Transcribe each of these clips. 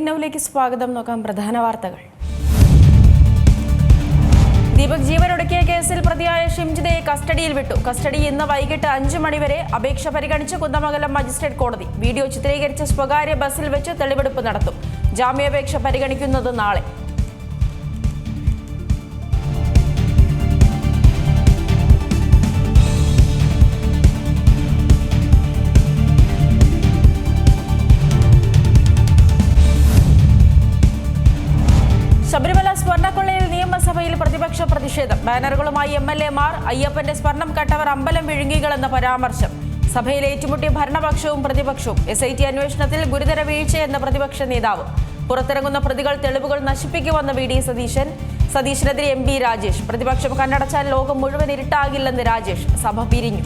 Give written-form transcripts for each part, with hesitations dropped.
Breaking നൗവിലേക്ക് സ്വാഗതം. നോക്കാം പ്രധാന വാർത്തകൾ. ദീപക് ജീവനൊടുക്കിയ കേസിൽ പ്രതിയായ ഷിംജിതയെ കസ്റ്റഡിയിൽ വിട്ടു. കസ്റ്റഡി ഇന്ന് വൈകിട്ട് 5 മണി വരെ. അപേക്ഷ പരിഗണിച്ച് കുന്ദമംഗലം മജിസ്ട്രേറ്റ് കോടതി. വീഡിയോ ചിത്രീകരിച്ച സ്വകാര്യ ബസ്സിൽ വെച്ച് തെളിവെടുപ്പ് നടത്തും. ജാമ്യാപേക്ഷ പരിഗണിക്കുന്നത് നാളെ. ശബരിമല സ്വർണ്ണക്കൊള്ളയിൽ നിയമസഭയിൽ പ്രതിപക്ഷ പ്രതിഷേധം. ബാനറുകളുമായി MLA-മാർ. അയ്യപ്പന്റെ സ്വർണം കട്ടവർ അമ്പലം വിഴുങ്ങികളെന്ന പരാമർശം. സഭയിൽ ഏറ്റുമുട്ടിയ ഭരണപക്ഷവും പ്രതിപക്ഷവും. SIT അന്വേഷണത്തിൽ ഗുരുതര വീഴ്ചയെന്ന പ്രതിപക്ഷ നേതാവ്. പുറത്തിറങ്ങുന്ന പ്രതികൾ തെളിവുകൾ നശിപ്പിക്കുമെന്ന് VD സതീശനെതിരെ MP രാജേഷ്. പ്രതിപക്ഷം കണ്ണടച്ചാൽ ലോകം മുഴുവൻ ഇരുട്ടാകില്ലെന്ന് രാജേഷ്. സഭ പിരിഞ്ഞു.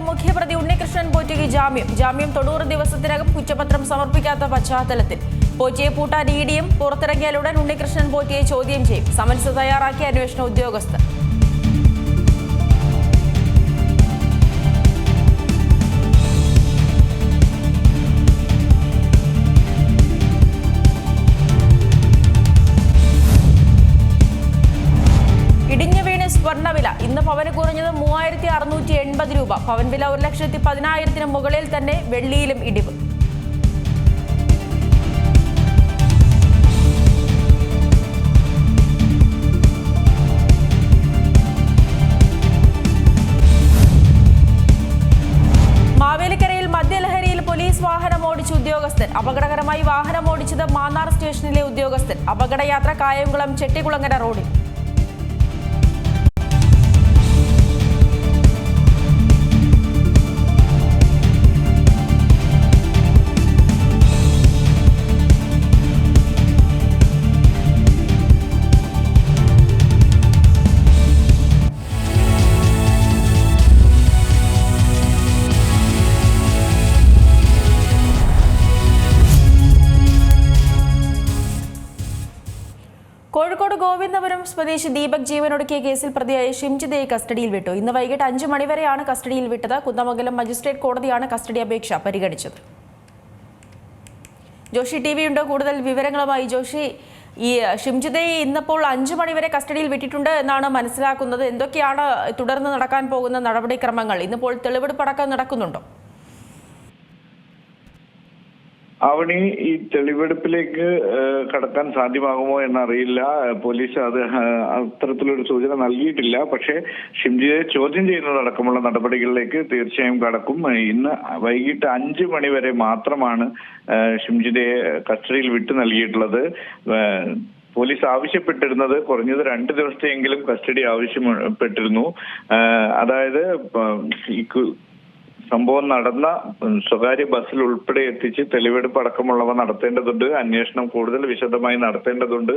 മുഖ്യപ്രതി ഉണ്ണികൃഷ്ണൻ പോറ്റിക്ക് ജാമ്യം 90 ദിവസത്തിനകം കുറ്റപത്രം സമർപ്പിക്കാത്ത പശ്ചാത്തലത്തിൽ പോറ്റിയെ പൂട്ടാൻ EDയും പുറത്തിറങ്ങിയാലുടൻ ഉണ്ണികൃഷ്ണൻ പോറ്റിയെ ചോദ്യം ചെയ്യും. സമൻസ് തയ്യാറാക്കിയ അന്വേഷണ ഉദ്യോഗസ്ഥർ. സ്വർണ്ണവില ഇന്ന് പവന് കുറഞ്ഞത് 3680 രൂപ. പവൻ വില 1,10,000-ന് മുകളിൽ തന്നെ. വെള്ളിയിലും ഇടിവ്. മാവേലിക്കരയിൽ മദ്യലഹരിയിൽ പോലീസ് വാഹനം ഓടിച്ച ഉദ്യോഗസ്ഥൻ. അപകടകരമായി വാഹനം ഓടിച്ചത് മാന്നാർ സ്റ്റേഷനിലെ ഉദ്യോഗസ്ഥൻ. അപകടയാത്ര കായംകുളം ചെട്ടികുളങ്ങര റോഡിൽ. കോഴിക്കോട് ഗോവിന്ദപുരം സ്വദേശി ദീപക് ജീവനൊടുക്കിയ കേസിൽ പ്രതിയായ ഷിംജിതയെ കസ്റ്റഡിയിൽ വിട്ടു. ഇന്ന് വൈകിട്ട് 5 മണി വരെയാണ് കസ്റ്റഡിയിൽ വിട്ടത്. കുന്ദമംഗലം മജിസ്ട്രേറ്റ് കോടതിയാണ് കസ്റ്റഡി അപേക്ഷ പരിഗണിച്ചത്. ജോഷി TV ഉണ്ട് കൂടുതൽ വിവരങ്ങളുമായി. ജോഷി, ഈ ഷിംജിതയെ ഇന്നിപ്പോൾ 5 മണി വരെ കസ്റ്റഡിയിൽ വിട്ടിട്ടുണ്ട് എന്നാണ് മനസ്സിലാക്കുന്നത്. എന്തൊക്കെയാണ് തുടർന്ന് നടക്കാൻ പോകുന്ന നടപടിക്രമങ്ങൾ? ഇന്നിപ്പോൾ തെളിവെടുപ്പടക്കം നടക്കുന്നുണ്ടോ? അവണി, ഈ തെളിവെടുപ്പിലേക്ക് കടക്കാൻ സാധ്യമാകുമോ എന്നറിയില്ല. പോലീസ് അത്തരത്തിലൊരു സൂചന നൽകിയിട്ടില്ല. പക്ഷേ ഷിംജിയെ ചോദ്യം ചെയ്യുന്നതടക്കമുള്ള നടപടികളിലേക്ക് തീർച്ചയായും കടക്കും. ഇന്ന് വൈകിട്ട് 5 മണി വരെ മാത്രമാണ് ഷിംജിയെ കസ്റ്റഡിയിൽ വിട്ടു നൽകിയിട്ടുള്ളത്. പോലീസ് ആവശ്യപ്പെട്ടിരുന്നത് കുറഞ്ഞത് 2 ദിവസത്തെയെങ്കിലും കസ്റ്റഡി ആവശ്യപ്പെട്ടിരുന്നു. അതായത് സംഭവം നടന്ന സ്വകാര്യ ബസ്സിൽ ഉൾപ്പെടെ എത്തിച്ച് തെളിവെടുപ്പ് അടക്കമുള്ളവ നടത്തേണ്ടതുണ്ട്, അന്വേഷണം കൂടുതൽ വിശദമായി നടത്തേണ്ടതുണ്ട്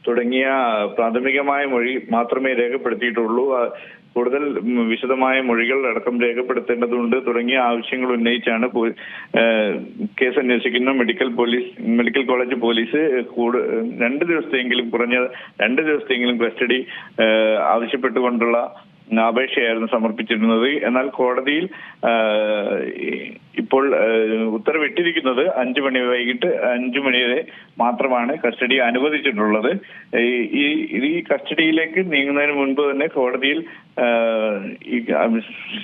തുടങ്ങിയ പ്രാഥമികമായ മൊഴി മാത്രമേ രേഖപ്പെടുത്തിയിട്ടുള്ളൂ. കൂടുതൽ വിശദമായ മൊഴികൾ അടക്കം രേഖപ്പെടുത്തേണ്ടതുണ്ട് തുടങ്ങിയ ആവശ്യങ്ങൾ ഉന്നയിച്ചാണ് കേസ് അന്വേഷിക്കുന്ന മെഡിക്കൽ കോളേജ് പോലീസ് 2 ദിവസത്തെയെങ്കിലും കുറഞ്ഞ 2 ദിവസത്തെയെങ്കിലും കസ്റ്റഡി ആവശ്യപ്പെട്ടുകൊണ്ടുള്ള അപേക്ഷയായിരുന്നു സമർപ്പിച്ചിരുന്നത്. എന്നാൽ കോടതിയിൽ ഇപ്പോൾ ഉത്തരവിട്ടിരിക്കുന്നത് വൈകിട്ട് 5 മണി വരെ മാത്രമാണ് കസ്റ്റഡി അനുവദിച്ചിട്ടുള്ളത്. ഈ കസ്റ്റഡിയിലേക്ക് നീങ്ങുന്നതിന് മുൻപ് തന്നെ കോടതിയിൽ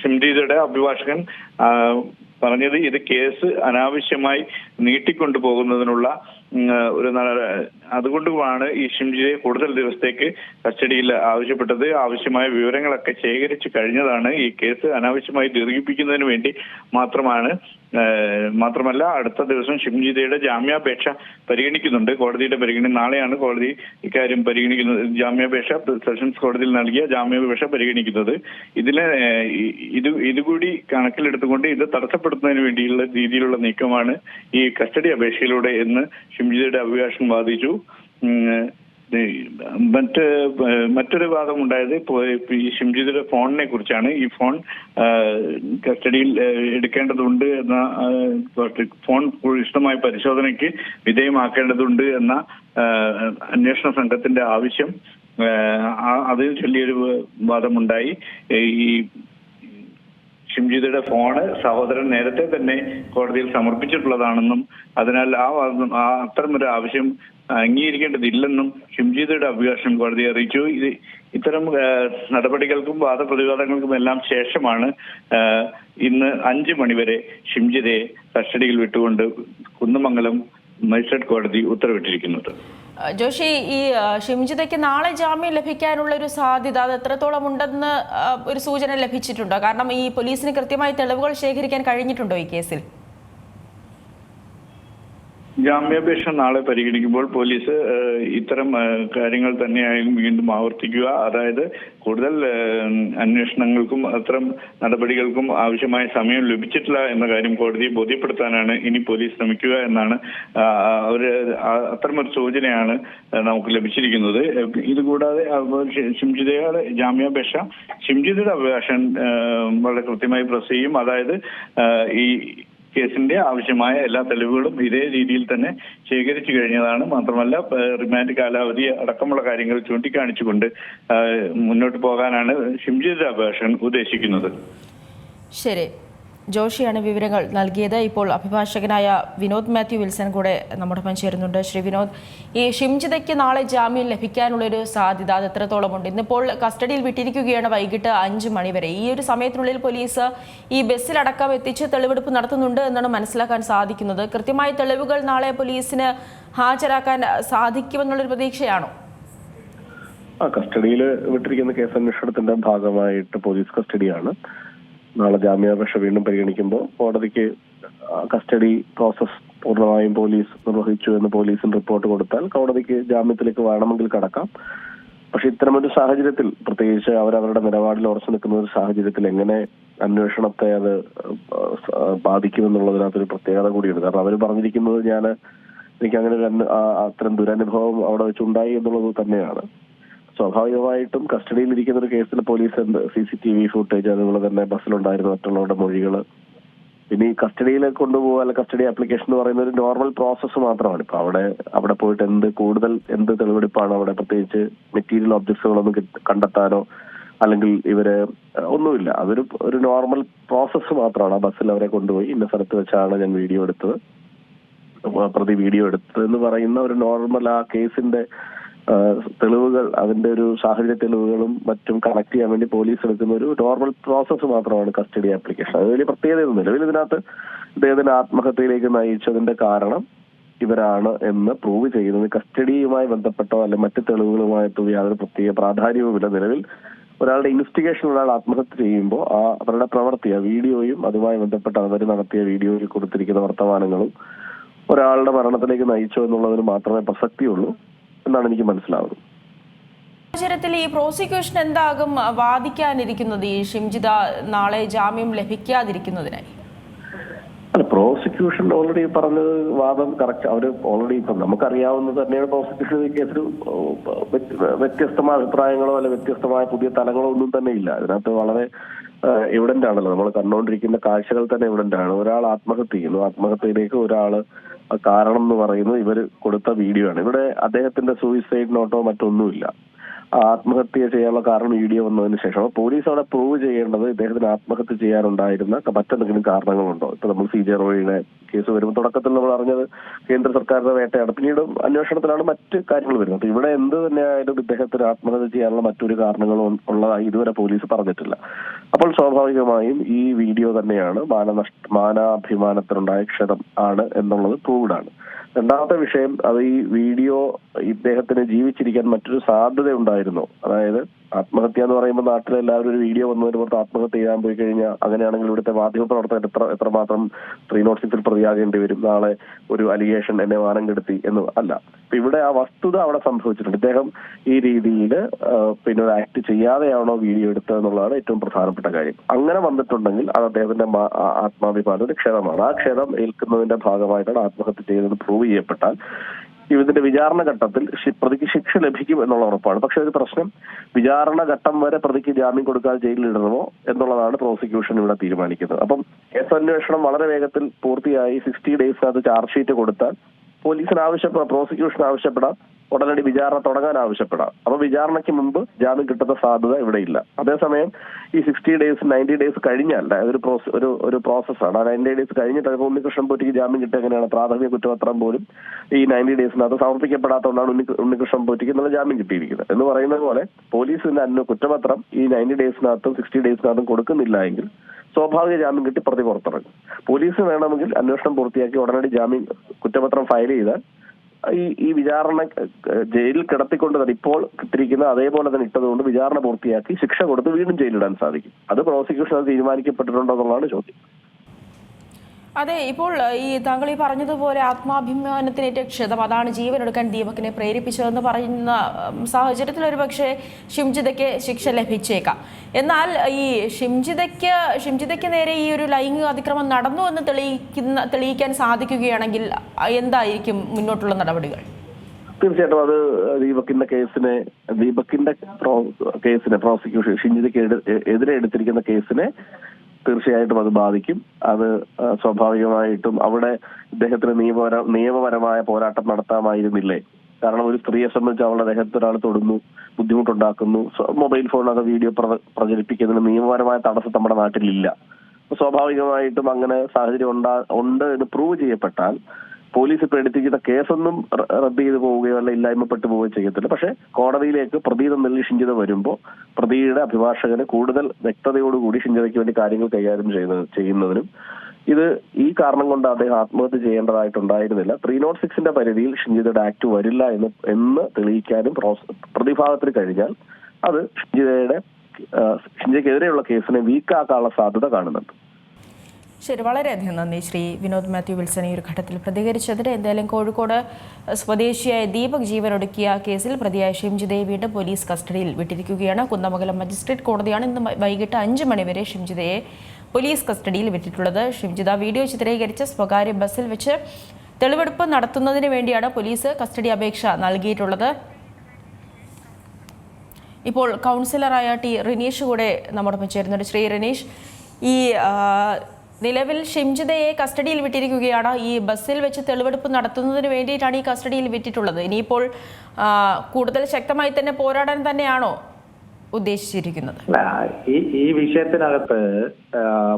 ഷിംജിതയുടെ അഭിഭാഷകൻ പറഞ്ഞത് ഇത് കേസ് അനാവശ്യമായി നീട്ടിക്കൊണ്ടു പോകുന്നതിനുള്ള അതുകൊണ്ടുമാണ് ഈ ഷിംജിയെ കൂടുതൽ ദിവസത്തേക്ക് കസ്റ്റഡിയിൽ ആവശ്യപ്പെട്ടത്. ആവശ്യമായ വിവരങ്ങളൊക്കെ ശേഖരിച്ചു കഴിഞ്ഞതാണ്. ഈ കേസ് അനാവശ്യമായി ദീർഘിപ്പിക്കുന്നതിന് വേണ്ടി മാത്രമല്ല അടുത്ത ദിവസം ഷിംജിയുടെ ജാമ്യാപേക്ഷ പരിഗണിക്കുന്നുണ്ട്. കോടതിയുടെ നാളെയാണ് കോടതി ഇക്കാര്യം പരിഗണിക്കുന്നത്. ജാമ്യാപേക്ഷ സെഷൻസ് കോടതിയിൽ നൽകിയ ജാമ്യാപേക്ഷ പരിഗണിക്കുന്നത്. ഇതുകൂടി കണക്കിലെടുത്തുകൊണ്ട് ഇത് തടസ്സപ്പെടുത്തുന്നതിന് വേണ്ടിയുള്ള രീതിയിലുള്ള നീക്കമാണ് ഈ കസ്റ്റഡി അപേക്ഷയിലൂടെ എന്ന് ഷിംജിയുടെ അഭിഭാഷകൻ വാദിച്ചു. മറ്റൊരു വാദം ഉണ്ടായത് ഈ ഷിംജിതയുടെ ഫോണിനെ കുറിച്ചാണ്. ഈ ഫോൺ കസ്റ്റഡിയിൽ എടുക്കേണ്ടതുണ്ട് എന്ന, ഫോൺ വിശദമായ പരിശോധനയ്ക്ക് വിധേയമാക്കേണ്ടതുണ്ട് എന്ന അന്വേഷണ സംഘത്തിന്റെ ആവശ്യം, അതിന് ചൊല്ലിയൊരു വാദമുണ്ടായി. ഈ ഷിംജിതയുടെ ഫോണ് സഹോദരൻ നേരത്തെ തന്നെ കോടതിയിൽ സമർപ്പിച്ചിട്ടുള്ളതാണെന്നും അതിനാൽ അത്തരമൊരു ആവശ്യം അംഗീകരിക്കേണ്ടതില്ലെന്നും ഷിംജിതയുടെ അഭിഭാഷകൻ കോടതിയെ അറിയിച്ചു. ഇത്തരം നടപടികൾക്കും വാദപ്രതിവാദങ്ങൾക്കും എല്ലാം ശേഷമാണ് ഇന്ന് 5 മണിവരെ ഷിംജിതയെ കസ്റ്റഡിയിൽ വിട്ടുകൊണ്ട് കുന്നമംഗലം മജിസ്ട്രേറ്റ് കോടതി ഉത്തരവിട്ടിരിക്കുന്നത്. ജോഷി, ഈ ഷിംജിതയ്ക്ക് നാളെ ജാമ്യം ലഭിക്കാനുള്ള ഒരു സാധ്യത അത് എത്രത്തോളം ഉണ്ടെന്ന് ഒരു സൂചന ലഭിച്ചിട്ടുണ്ടോ? കാരണം ഈ പോലീസിന് കൃത്യമായി തെളിവുകൾ ശേഖരിക്കാൻ കഴിഞ്ഞിട്ടുണ്ടോ ഈ കേസിൽ? ജാമ്യാപേക്ഷ നാളെ പരിഗണിക്കുമ്പോൾ പോലീസ് ഇത്തരം കാര്യങ്ങൾ തന്നെയായാലും വീണ്ടും ആവർത്തിക്കുക. അതായത് കൂടുതൽ അന്വേഷണങ്ങൾക്കും അത്തരം നടപടികൾക്കും ആവശ്യമായ സമയം ലഭിച്ചിട്ടില്ല എന്ന കാര്യം കോടതിയെ ബോധ്യപ്പെടുത്താനാണ് ഇനി പോലീസ് ശ്രമിക്കുക എന്നാണ് അത്തരമൊരു സൂചനയാണ് നമുക്ക് ലഭിച്ചിരിക്കുന്നത്. ഇതുകൂടാതെ ഷിംജിതയുടെ ജാമ്യാപേക്ഷ ഷിംജിതയുടെ അഭിഭാഷകൻ വളരെ കൃത്യമായി പ്രസ് ചെയ്യും. അതായത് ഈ കേസിന്റെ ആവശ്യമായ എല്ലാ തെളിവുകളും ഇതേ രീതിയിൽ തന്നെ ശേഖരിച്ചു കഴിഞ്ഞതാണ്. മാത്രമല്ല റിമാൻഡ് കാലാവധി അടക്കമുള്ള കാര്യങ്ങൾ ചൂണ്ടിക്കാണിച്ചുകൊണ്ട് മുന്നോട്ട് പോകാനാണ് ഷിംജിതയുടെ അഭിഭാഷകൻ ഉദ്ദേശിക്കുന്നത്. ശരി, ജോഷിയാണ് വിവരങ്ങൾ നൽകിയത്. ഇപ്പോൾ അഭിഭാഷകനായ വിനോദ് മാത്യു വിൽസൺ കൂടെ നമ്മോടൊപ്പം ചേരുന്നുണ്ട്. ശ്രീ വിനോദ്, ഈ ഷിംജിതയ്ക്ക് നാളെ ജാമ്യം ലഭിക്കാനുള്ളൊരു സാധ്യത അത് എത്രത്തോളമുണ്ട്? ഇന്നിപ്പോൾ കസ്റ്റഡിയിൽ വിട്ടിരിക്കുകയാണ് വൈകിട്ട് 5 മണി വരെ. ഈ ഒരു സമയത്തിനുള്ളിൽ പോലീസ് ഈ ബസ്സിലടക്കം എത്തിച്ച് തെളിവെടുപ്പ് നടത്തുന്നുണ്ട് എന്നാണ് മനസ്സിലാക്കാൻ സാധിക്കുന്നത്. കൃത്യമായ തെളിവുകൾ നാളെ പോലീസിന് ഹാജരാക്കാൻ സാധിക്കുമെന്നുള്ളൊരു പ്രതീക്ഷയാണോ? കസ്റ്റഡിയിൽ വിട്ടിരിക്കുന്ന കേസന്വേഷണത്തിന്റെ ഭാഗമായിട്ട് പോലീസ് കസ്റ്റഡിയാണ്. നാളെ ജാമ്യാപേക്ഷ വീണ്ടും പരിഗണിക്കുമ്പോൾ കോടതിക്ക് കസ്റ്റഡി പ്രോസസ് പൂർണ്ണമായും പോലീസ് നിർവഹിച്ചു എന്ന് പോലീസിന് റിപ്പോർട്ട് കൊടുത്താൽ കോടതിക്ക് ജാമ്യത്തിലേക്ക് വേണമെങ്കിൽ കടക്കാം. പക്ഷെ ഇത്തരമൊരു സാഹചര്യത്തിൽ, പ്രത്യേകിച്ച് അവരവരുടെ നിലപാടിൽ ഉറച്ചു നിൽക്കുന്ന ഒരു സാഹചര്യത്തിൽ എങ്ങനെ അന്വേഷണത്തെ അത് ബാധിക്കുമെന്നുള്ളതിനകത്തൊരു പ്രത്യേകത കൂടിയുണ്ട്. കാരണം അവർ പറഞ്ഞിരിക്കുന്നത് എനിക്ക് അങ്ങനെ അത്തരം ദുരനുഭവം അവിടെ വെച്ചുണ്ടായി എന്നുള്ളത് തന്നെയാണ്. സ്വാഭാവികമായിട്ടും കസ്റ്റഡിയിൽ ഇരിക്കുന്ന ഒരു കേസിൽ പോലീസ് CCTV ഫുട്ടേജ്, അതുപോലെ തന്നെ ബസ്സിലുണ്ടായിരുന്ന മറ്റുള്ളവരുടെ മൊഴികൾ, ഇനി കസ്റ്റഡിയിൽ കൊണ്ടുപോകുക അല്ല കസ്റ്റഡി ആപ്ലിക്കേഷൻ എന്ന് പറയുന്ന ഒരു നോർമൽ പ്രോസസ്സ് മാത്രമാണ്. ഇപ്പൊ അവിടെ പോയിട്ട് എന്ത് തെളിവെടുപ്പാണ് അവിടെ, പ്രത്യേകിച്ച് മെറ്റീരിയൽ ഒബ്ജക്ട്സുകളൊന്നും കണ്ടെത്താനോ അല്ലെങ്കിൽ ഇവരെ ഒന്നുമില്ല. ഒരു നോർമൽ പ്രോസസ്സ് മാത്രമാണ്. ആ ബസ്സിൽ അവരെ കൊണ്ടുപോയി ഇന്ന സ്ഥലത്ത് വെച്ചാണ് ഞാൻ വീഡിയോ എടുത്തത്, പ്രതി വീഡിയോ എടുത്തത് എന്ന് പറയുന്ന ഒരു നോർമൽ ആ കേസിന്റെ തെളിവുകൾ, അതിന്റെ ഒരു സാഹചര്യ തെളിവുകളും മറ്റും കണക്ട് ചെയ്യാൻ വേണ്ടി പോലീസ് എടുക്കുന്ന ഒരു നോർമൽ പ്രോസസ്സ് മാത്രമാണ് കസ്റ്റഡി ആപ്ലിക്കേഷൻ. അത് വലിയ പ്രത്യേകതയൊന്നും നിലവിൽ ഇതിനകത്ത് ഇദ്ദേഹത്തിന്റെ ആത്മഹത്യയിലേക്ക് നയിച്ചതിന്റെ കാരണം ഇവരാണ് എന്ന് പ്രൂവ് ചെയ്യുന്നത് കസ്റ്റഡിയുമായി ബന്ധപ്പെട്ടോ അല്ലെ മറ്റു തെളിവുകളുമായിട്ടോ യാതൊരു പ്രത്യേക പ്രാധാന്യവുമില്ല. നിലവിൽ ഒരാളുടെ ഇൻവെസ്റ്റിഗേഷൻ ഒരാൾ ആത്മഹത്യ ചെയ്യുമ്പോൾ അവരുടെ പ്രവൃത്തി, വീഡിയോയും അതുമായി ബന്ധപ്പെട്ട് അവർ നടത്തിയ വീഡിയോയിൽ കൊടുത്തിരിക്കുന്ന വർത്തമാനങ്ങളും ഒരാളുടെ മരണത്തിലേക്ക് നയിച്ചോ എന്നുള്ളതിന് മാത്രമേ പ്രസക്തിയുള്ളൂ എന്നാണ് എനിക്ക് മനസ്സിലാവുന്നത്. സാഹചര്യത്തിൽ ഈ പ്രോസിക്യൂഷൻ എന്താകും വാദിക്കാനിരിക്കുന്നത് ഈ ഷിംജിത നാളെ ജാമ്യം ലഭിക്കാതിരിക്കുന്നതിനായി? അല്ല, പ്രോസിക്യൂഷൻ ഓൾറെഡി പറഞ്ഞത് വാദം കറക്റ്റ്. അവർ ഓൾറെഡി ഇപ്പം നമുക്കറിയാവുന്നത് തന്നെയാണ് പ്രോസിക്യൂഷൻ ഈ കേസിൽ വ്യത്യസ്തമായ അഭിപ്രായങ്ങളോ അല്ലെ വ്യത്യസ്തമായ പുതിയ തലങ്ങളോ ഒന്നും തന്നെ ഇല്ല. അതിനകത്ത് വളരെ എവിഡന്റ് ആണല്ലോ, നമ്മൾ കണ്ടുകൊണ്ടിരിക്കുന്ന കാഴ്ചകൾ തന്നെ എവിഡന്റ് ആണ്. ഒരാൾ ആത്മഹത്യ ചെയ്യുന്നു, ആത്മഹത്യയിലേക്ക് ഒരാള് കാരണം എന്ന് പറയുന്നത് ഇവർ കൊടുത്ത വീഡിയോ ആണ്. ഇവിടെ അദ്ദേഹത്തിന്റെ സൂയിസൈഡ് നോട്ടോ മറ്റൊന്നുമില്ല. ആത്മഹത്യ ചെയ്യാനുള്ള കാരണം വീഡിയോ വന്നതിന് ശേഷം പോലീസ് അവിടെ പ്രൂവ് ചെയ്യേണ്ടത് ഇദ്ദേഹത്തിന് ആത്മഹത്യ ചെയ്യാനുണ്ടായിരുന്ന മറ്റെന്തെങ്കിലും കാരണങ്ങളുണ്ടോ. ഇപ്പൊ നമ്മൾ CJ റോയിയുടെ കേസ് വരുമ്പോൾ തുടക്കത്തിൽ നമ്മൾ അറിഞ്ഞത് കേന്ദ്ര സർക്കാരിന്റെ വേട്ടയാണ്. പിന്നീട് അന്വേഷണത്തിലാണ് മറ്റ് കാര്യങ്ങൾ വരുന്നത്. അപ്പൊ ഇവിടെ എന്ത് തന്നെയായാലും ഇദ്ദേഹത്തിന് ആത്മഹത്യ ചെയ്യാനുള്ള മറ്റൊരു കാരണങ്ങളും ഉള്ളതായി ഇതുവരെ പോലീസ് പറഞ്ഞിട്ടില്ല. അപ്പോൾ സ്വാഭാവികമായും ഈ വീഡിയോ തന്നെയാണ് മാനാഭിമാനത്തിനുണ്ടായ ക്ഷതം ആണ് എന്നുള്ളത് പ്രൂവ്ഡ് ആണ്. രണ്ടാമത്തെ വിഷയം, അത് ഈ വീഡിയോ ഇദ്ദേഹത്തിന് ജീവിച്ചിരിക്കാൻ മറ്റൊരു സാധ്യത ഉണ്ടായിരുന്നു. അതായത് ആത്മഹത്യ എന്ന് പറയുമ്പോൾ നാട്ടിലെല്ലാവരും ഒരു വീഡിയോ വന്നതിന് പുറത്ത് ആത്മഹത്യ ചെയ്യാൻ പോയി കഴിഞ്ഞാൽ അങ്ങനെയാണെങ്കിൽ ഇവിടുത്തെ മാധ്യമപ്രവർത്തകർ എത്രമാത്രം 306 പ്രതിയാകേണ്ടി വരും, നാളെ ഒരു അലിഗേഷൻ എന്നെ മാനം കെടുത്തി എന്ന് അല്ല. ഇവിടെ ആ വസ്തുത അവിടെ സംഭവിച്ചിട്ടുണ്ട്. ഇദ്ദേഹം ഈ രീതിയിൽ പിന്നെ ഒരു ആക്ട് ചെയ്യാതെയാണോ വീഡിയോ എടുത്തതെന്നുള്ളതാണ് ഏറ്റവും പ്രധാനപ്പെട്ട കാര്യം. അങ്ങനെ വന്നിട്ടുണ്ടെങ്കിൽ അത് അദ്ദേഹത്തിന്റെ ആത്മാഭിമാനം ഒരു ക്ഷതമാണ്. ആ ക്ഷതം ഏൽക്കുന്നതിന്റെ ഭാഗമായിട്ടാണ് ആത്മഹത്യ ചെയ്തത് പ്രൂവ് ചെയ്യപ്പെട്ടാൽ ഇതിന്റെ വിചാരണ ഘട്ടത്തിൽ പ്രതിക്ക് ശിക്ഷ ലഭിക്കും എന്നുള്ള ഉറപ്പാണ്. പക്ഷെ ഒരു പ്രശ്നം, വിചാരണ ഘട്ടം വരെ പ്രതിക്ക് ജാമ്യം കൊടുക്കാതെ ജയിലിലിടണമോ എന്നുള്ളതാണ് പ്രോസിക്യൂഷൻ ഇവിടെ തീരുമാനിക്കുന്നത്. അപ്പം കേസന്വേഷണം വളരെ വേഗത്തിൽ പൂർത്തിയായി 60 ഡേയ്സിനകത്ത് ചാർജ് ഷീറ്റ് കൊടുത്താൽ പോലീസിന് പ്രോസിക്യൂഷൻ ആവശ്യപ്പെടാം, ഉടനടി വിചാരണ തുടങ്ങാൻ ആവശ്യപ്പെടാം. അപ്പൊ വിചാരണയ്ക്ക് മുമ്പ് ജാമ്യം കിട്ടുന്ന സാധ്യത ഇവിടെ ഇല്ല. അതേസമയം ഈ 60 ഡേയ്സ് 90 ഡേയ്സ് കഴിഞ്ഞാൽ ഒരു പ്രോസസ്സാണ്. ആ 90 ഡേയ്സ് കഴിഞ്ഞിട്ട് ഉണ്ണികൃഷ്ണൻ പോറ്റിക്ക് ജാമ്യം കിട്ടുക എങ്ങനെയാണ്? പ്രാഥമിക കുറ്റപത്രം പോലും ഈ 90 ഡേയ്സിനകത്ത് സമർപ്പിക്കപ്പെടാത്തതുകൊണ്ടാണ് ഉണ്ണികൃഷ്ണൻ പോറ്റിക്ക് എന്നുള്ള ജാമ്യം കിട്ടിയിരിക്കുന്നത്. എന്ന് പറയുന്നത് പോലെ പോലീസിന്റെ കുറ്റപത്രം ഈ 90 ഡേയ്സിനകത്തും 60 ഡേയ്സിനകത്തും കൊടുക്കുന്നില്ല എങ്കിൽ സ്വാഭാവിക ജാമ്യം കിട്ടി പ്രതി പുറത്തിറങ്ങും. പോലീസ് വേണമെങ്കിൽ അന്വേഷണം പൂർത്തിയാക്കി ഉടനടി ജാമ്യം കുറ്റപത്രം ഫയൽ ചെയ്താൽ ഈ വിചാരണ ജയിലിൽ കിടത്തിക്കൊണ്ട് തന്നെ ഇപ്പോൾ കിട്ടിയിരിക്കുന്ന അതേപോലെ തന്നെ ഇട്ടതുകൊണ്ട് വിചാരണ പൂർത്തിയാക്കി ശിക്ഷ കൊടുത്ത് വീണ്ടും ജയിലിടാൻ സാധിക്കും. അത് പ്രോസിക്യൂഷൻ അത് തീരുമാനിക്കപ്പെട്ടിട്ടുണ്ടോ എന്നുള്ളതാണ് ചോദ്യം. അതെ, ഇപ്പോൾ താങ്കൾ ഈ പറഞ്ഞതുപോലെ ആത്മാഭിമാനത്തിനേറ്റ ക്ഷതം അതാണ് ജീവനെടുക്കാൻ ദീപകിനെ പ്രേരിപ്പിച്ചതെന്ന് പറയുന്ന സാഹചര്യത്തിൽ ഒരു പക്ഷേ ഷിംജിതയ്ക്ക് ശിക്ഷ ലഭിച്ചേക്കാം. എന്നാൽ ഈ ഷിംജിതയ്ക്ക് നേരെ ഈ ഒരു ലൈംഗിക അതിക്രമം നടന്നു എന്ന് തെളിയിക്കാൻ സാധിക്കുകയാണെങ്കിൽ എന്തായിരിക്കും മുന്നോട്ടുള്ള നടപടികൾ? തീർച്ചയായിട്ടും അത് ദീപകിന്റെ കേസിനെ പ്രോസിക്യൂഷൻ ഷിംജിതയ്ക്ക് എതിരെ എടുത്തിരിക്കുന്ന കേസിനെ തീർച്ചയായിട്ടും അത് ബാധിക്കും. അത് സ്വാഭാവികമായിട്ടും അവിടെ ഇദ്ദേഹത്തിന് നിയമപരമായ പോരാട്ടം നടത്താമായിരുന്നില്ലേ? കാരണം ഒരു സ്ത്രീയെ സംബന്ധിച്ച് അവളുടെ ദേഹത്ത് ഒരാൾ തൊടുന്നു, ബുദ്ധിമുട്ടുണ്ടാക്കുന്നു, മൊബൈൽ ഫോണിലൊക്കെ വീഡിയോ പ്രചരിപ്പിക്കുന്നതിന് നിയമപരമായ തടസ്സം നമ്മുടെ നാട്ടിലില്ല. സ്വാഭാവികമായിട്ടും അങ്ങനെ സാഹചര്യം ഉണ്ട് എന്ന് പ്രൂവ് ചെയ്യപ്പെട്ടാൽ പോലീസ് ഇപ്പൊ എടുത്തിരിക്കുന്ന കേസൊന്നും റദ്ദ് ചെയ്ത് പോവുകയോ അല്ല ഇല്ലായ്മപ്പെട്ടു പോവുകയോ ചെയ്യത്തില്ല. പക്ഷെ കോടതിയിലേക്ക് പ്രതി തമ്മിൽ ഷിംജിത വരുമ്പോൾ പ്രതിയുടെ അഭിഭാഷകന് കൂടുതൽ വ്യക്തതയോടുകൂടി ഷിംജിതയ്ക്ക് വേണ്ടി കാര്യങ്ങൾ കൈകാര്യം ചെയ്യുന്നതിനും ഇത് ഈ കാരണം കൊണ്ട് അദ്ദേഹം ആത്മഹത്യ ചെയ്യേണ്ടതായിട്ടുണ്ടായിരുന്നില്ല. 306 പരിധിയിൽ ഷിംജിതയുടെ ആക്ട് വരില്ല എന്ന് തെളിയിക്കാനും പ്രതിഭാഗത്തിന് കഴിഞ്ഞാൽ അത് ഷിംജിതയ്ക്കെതിരെയുള്ള കേസിനെ വീക്കാക്കാനുള്ള സാധ്യത കാണുന്നുണ്ട്. ശരി, വളരെയധികം നന്ദി ശ്രീ വിനോദ് മാത്യു വിൽസൺ ഈ ഒരു ഘട്ടത്തിൽ പ്രതികരിച്ചതിന്. എന്തായാലും കോഴിക്കോട് സ്വദേശിയായ ദീപക് ജീവനൊടുക്കിയ കേസിൽ പ്രതിയായ ഷിംജിതയെ വീണ്ടും പോലീസ് കസ്റ്റഡിയിൽ വിട്ടിരിക്കുകയാണ്. കുന്നമംഗലം മജിസ്ട്രേറ്റ് കോടതിയാണ് ഇന്ന് വൈകിട്ട് 5 മണിവരെ ഷിംജിതയെ പോലീസ് കസ്റ്റഡിയിൽ വിട്ടിട്ടുള്ളത്. ഷിംജിത വീഡിയോ ചിത്രീകരിച്ച് സ്വകാര്യ ബസ്സിൽ വെച്ച് തെളിവെടുപ്പ് നടത്തുന്നതിന് വേണ്ടിയാണ് പോലീസ് കസ്റ്റഡി അപേക്ഷ നൽകിയിട്ടുള്ളത്. ഇപ്പോൾ കൗൺസിലറായ ടി റിനീഷ് കൂടെ നമ്മോടൊപ്പം ചേരുന്നുണ്ട്. ശ്രീ റിനീഷ്, ഈ നിലവിൽ ഷിംജിതയെ കസ്റ്റഡിയിൽ വിട്ടിരിക്കുകയാണ്. ഈ ബസ്സിൽ വെച്ച് തെളിവെടുപ്പ് നടത്തുന്നതിന് വേണ്ടിയിട്ടാണ് ഈ കസ്റ്റഡിയിൽ വിട്ടിട്ടുള്ളത്. ഇനിയിപ്പോൾ കൂടുതൽ ശക്തമായി തന്നെ പോരാടാൻ തന്നെയാണോ ഉദ്ദേശിച്ചിരിക്കുന്നത്? ഈ വിഷയത്തിനകത്ത്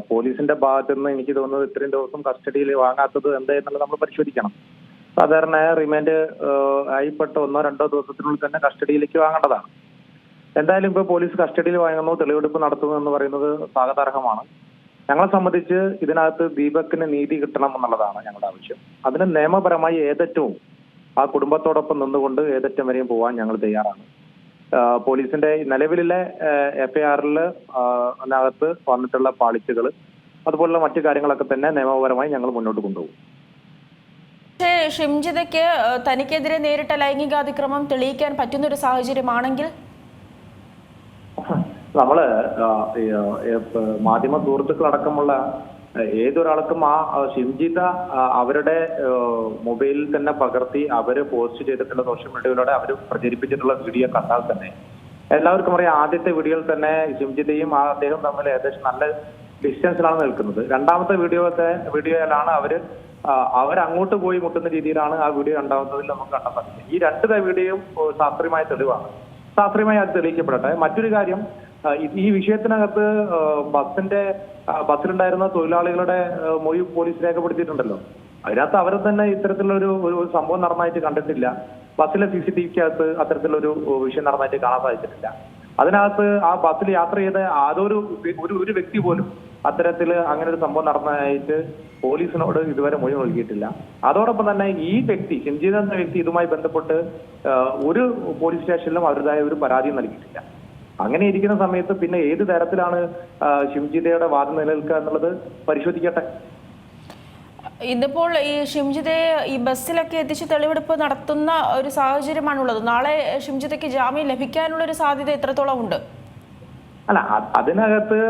പോലീസിന്റെ ഭാഗത്തു നിന്ന് എനിക്ക് തോന്നുന്നത് ഇത്രയും ദിവസം കസ്റ്റഡിയിൽ വാങ്ങാത്തത് എന്താണെന്നുള്ളത് നമ്മൾ പരിശോധിക്കണം. സാധാരണ റിമാൻഡ് ആയിപ്പെട്ട 1-2 ദിവസത്തിനുള്ളിൽ തന്നെ കസ്റ്റഡിയിലേക്ക് വാങ്ങേണ്ടതാണ്. എന്തായാലും ഇപ്പൊ പോലീസ് കസ്റ്റഡിയിൽ വാങ്ങുന്നു, തെളിവെടുപ്പ് നടത്തുന്നു എന്ന് പറയുന്നത് സ്വാഗതാർഹമാണ്. ഞങ്ങളെ സംബന്ധിച്ച് ഇതിനകത്ത് ദീപകിന് നീതി കിട്ടണം എന്നുള്ളതാണ് ഞങ്ങളുടെ ആവശ്യം. അതിന് നിയമപരമായി ഏതറ്റവും ആ കുടുംബത്തോടൊപ്പം നിന്നുകൊണ്ട് ഏതറ്റം വരെയും പോകാൻ ഞങ്ങൾ തയ്യാറാണ്. പോലീസിന്റെ നിലവിലെ FIR-ൽ അതിനകത്ത് വന്നിട്ടുള്ള പാളിച്ചകൾ അതുപോലുള്ള മറ്റു കാര്യങ്ങളൊക്കെ തന്നെ നിയമപരമായി ഞങ്ങൾ മുന്നോട്ട് കൊണ്ടുപോകും. പക്ഷേ ഷിംജിതയ്ക്ക് തനിക്കെതിരെ നേരിട്ട ലൈംഗികാതിക്രമം തെളിയിക്കാൻ പറ്റുന്ന ഒരു സാഹചര്യമാണെങ്കിൽ നമ്മള് മാധ്യമ സുഹൃത്തുക്കളടക്കമുള്ള ഏതൊരാൾക്കും ആ ഷിംജിത അവരുടെ മൊബൈലിൽ തന്നെ പകർത്തി അവര് പോസ്റ്റ് ചെയ്തിട്ടുള്ള സോഷ്യൽ മീഡിയയിലൂടെ അവർ പ്രചരിപ്പിച്ചിട്ടുള്ള വീഡിയോ കണ്ടാൽ തന്നെ എല്ലാവർക്കും അറിയാം. ആദ്യത്തെ വീഡിയോയിൽ തന്നെ ഷിംജിതയും അദ്ദേഹം തമ്മിൽ ഏകദേശം നല്ല ഡിസ്റ്റൻസിലാണ് നിൽക്കുന്നത്. രണ്ടാമത്തെ വീഡിയോയിലാണ് അവരങ്ങോട്ട് പോയി മുട്ടുന്ന രീതിയിലാണ് ആ വീഡിയോ രണ്ടാമത്തതിൽ നമുക്ക് കണ്ടാൻ സാധിക്കും. ഈ 2 വീഡിയോയും ശാസ്ത്രീയമായ തെളിവാണ്. ശാസ്ത്രീയമായി അത് തെളിയിക്കപ്പെടട്ടെ. മറ്റൊരു കാര്യം, ഈ വിഷയത്തിനകത്ത് ബസ്സിലുണ്ടായിരുന്ന തൊഴിലാളികളുടെ മൊഴി പോലീസ് രേഖപ്പെടുത്തിയിട്ടുണ്ടല്ലോ. അതിനകത്ത് അവരെ തന്നെ ഇത്തരത്തിലൊരു സംഭവം നടന്നതായിട്ട് കണ്ടിട്ടില്ല. ബസ്സിലെ CCTVക്കകത്ത് അത്തരത്തിലൊരു വിഷയം നടന്നതായിട്ട് കാണാൻ സാധിച്ചിട്ടില്ല. അതിനകത്ത് ആ ബസ്സിൽ യാത്ര ചെയ്ത ഒരു വ്യക്തി പോലും അങ്ങനെ ഒരു സംഭവം നടന്നതായിട്ട് പോലീസിനോട് ഇതുവരെ മൊഴി നൽകിയിട്ടില്ല. അതോടൊപ്പം തന്നെ ഈ വ്യക്തി ഷിംജിത എന്ന വ്യക്തി ഇതുമായി ബന്ധപ്പെട്ട് ഒരു പോലീസ് സ്റ്റേഷനിലും അവരുടേതായ ഒരു പരാതിയും നൽകിയിട്ടില്ല. അങ്ങനെ ഇരിക്കുന്ന സമയത്ത് പിന്നെ ഏത് തരത്തിലാണ് ഷിംജിതയുടെ വാദം നിലനിൽക്കുക എന്നുള്ളത് പരിശോധിക്കട്ടെ. ഇതിപ്പോൾ ഈ ഷിംജിതയെ ഈ ബസ്സിലൊക്കെ എത്തിച്ച് തെളിവെടുപ്പ് നടത്തുന്ന ഒരു സാഹചര്യമാണുള്ളത്. നാളെ ഷിംജിതയ്ക്ക് ജാമ്യം ലഭിക്കാനുള്ള ഒരു സാധ്യത എത്രത്തോളം ഉണ്ട്? അല്ല, അതിനകത്ത്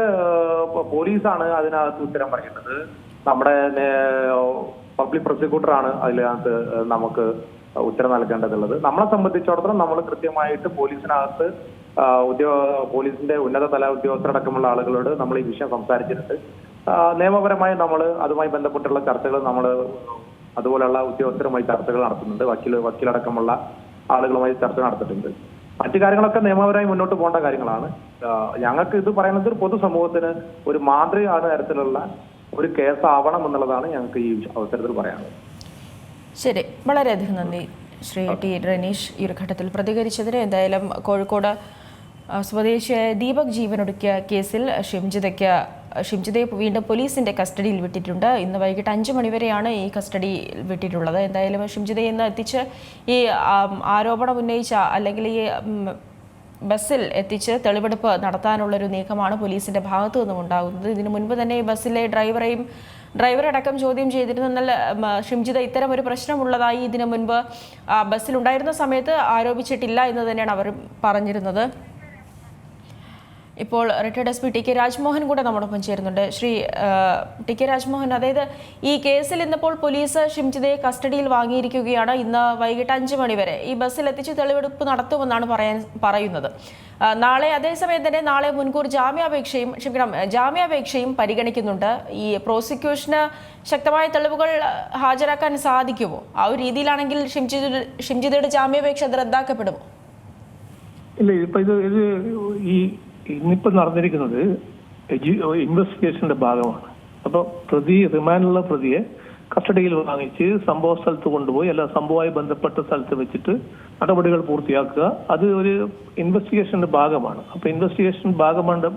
പോലീസാണ് അതിനകത്ത് ഉത്തരം പറയേണ്ടത്. നമ്മുടെ പബ്ലിക് പ്രോസിക്യൂട്ടറാണ് അതിനകത്ത് നമുക്ക് ഉത്തരം നൽകേണ്ടതുള്ളത്. നമ്മളെ സംബന്ധിച്ചിടത്തോളം നമ്മൾ കൃത്യമായിട്ട് പോലീസിനകത്ത് പോലീസിന്റെ ഉന്നത തല ഉദ്യോഗസ്ഥരടക്കമുള്ള ആളുകളോട് നമ്മൾ ഈ വിഷയം സംസാരിച്ചിട്ടുണ്ട്. നിയമപരമായി നമ്മൾ അതുമായി ബന്ധപ്പെട്ടുള്ള ചർച്ചകൾ നമ്മൾ അതുപോലെയുള്ള ഉദ്യോഗസ്ഥരുമായി ചർച്ചകൾ നടത്തുന്നുണ്ട്. വക്കീലടക്കമുള്ള ആളുകളുമായി ചർച്ച നടത്തിയിട്ടുണ്ട്. മറ്റു കാര്യങ്ങളൊക്കെ നിയമപരമായി മുന്നോട്ട് പോകേണ്ട കാര്യങ്ങളാണ്. ഞങ്ങൾക്ക് ഇത് പറയുന്നത് ഒരു പൊതുസമൂഹത്തിന് ഒരു മാതൃകയാണ് തരത്തിലുള്ള ഒരു കേസാവണം എന്നുള്ളതാണ് ഞങ്ങൾക്ക് ഈ അവസരത്തിൽ പറയാനുള്ളത്. ശരി, വളരെയധികം നന്ദി ശ്രീ ടി റനീഷ് ഈ ഒരു ഘട്ടത്തിൽ പ്രതികരിച്ചതിന്. എന്തായാലും കോഴിക്കോട് സ്വദേശിയായ ദീപക് ജീവനൊടുക്കിയ കേസിൽ ഷിംജിതയെ വീണ്ടും പോലീസിന്റെ കസ്റ്റഡിയിൽ വിട്ടിട്ടുണ്ട്. ഇന്ന് വൈകിട്ട് 5 മണിവരെയാണ് ഈ കസ്റ്റഡിയിൽ വിട്ടിട്ടുള്ളത്. എന്തായാലും ഷിംജിതയെ ഇന്ന് എത്തിച്ച് ഈ ആരോപണം ഉന്നയിച്ച അല്ലെങ്കിൽ ഈ ബസ്സിൽ എത്തിച്ച് തെളിവെടുപ്പ് നടത്താനുള്ളൊരു നീക്കമാണ് പോലീസിന്റെ ഭാഗത്തു നിന്നും ഉണ്ടാകുന്നത്. ഇതിനു മുൻപ് തന്നെ ഈ ബസ്സിലെ ഡ്രൈവറടക്കം ചോദ്യം ചെയ്തിരുന്നു. എന്നാൽ ഷിംജിത ഇത്തരം ഒരു പ്രശ്നമുള്ളതായി ഇതിനു മുൻപ് ബസ്സിലുണ്ടായിരുന്ന സമയത്ത് ആരോപിച്ചിട്ടില്ല എന്ന് തന്നെയാണ് അവർ പറഞ്ഞിരുന്നത്. ഇപ്പോൾ retired S P T K Rajmohan കൂടെ നമ്മോടൊപ്പം ചേരുന്നുണ്ട്. ശ്രീ ടി കെ രാജ്മോഹൻ, അതായത് ഈ കേസിൽ ഇന്നിപ്പോൾ പോലീസ് ഷിംജിതയെ കസ്റ്റഡിയിൽ വാങ്ങിയിരിക്കുകയാണ്. ഇന്ന് വൈകിട്ട് 5 മണിവരെ ഈ ബസ്സിൽ എത്തിച്ച് തെളിവെടുപ്പ് നടത്തുമെന്നാണ് പറയുന്നത്. നാളെ അതേസമയം തന്നെ നാളെ മുൻകൂർ ജാമ്യാപേക്ഷയും പരിഗണിക്കുന്നുണ്ട്. ഈ പ്രോസിക്യൂഷന് ശക്തമായ തെളിവുകൾ ഹാജരാക്കാൻ സാധിക്കുമോ? ആ ഒരു രീതിയിലാണെങ്കിൽ ഷിംജിതയുടെ ജാമ്യാപേക്ഷ അത് റദ്ദാക്കപ്പെടുമോ? ഇല്ല, ഇന്നിപ്പോ നടന്നിരിക്കുന്നത് ഇൻവെസ്റ്റിഗേഷന്റെ ഭാഗമാണ്. അപ്പോൾ റിമാൻഡിലുള്ള പ്രതിയെ കസ്റ്റഡിയിൽ വാങ്ങിച്ച് സംഭവ സ്ഥലത്ത് കൊണ്ടുപോയി സംഭവവുമായി ബന്ധപ്പെട്ട സ്ഥലത്ത് വെച്ചിട്ട് നടപടികൾ പൂർത്തിയാക്കുക. അത് ഒരു ഇൻവെസ്റ്റിഗേഷന്റെ ഭാഗമാണ്. അപ്പൊ ഇൻവെസ്റ്റിഗേഷൻ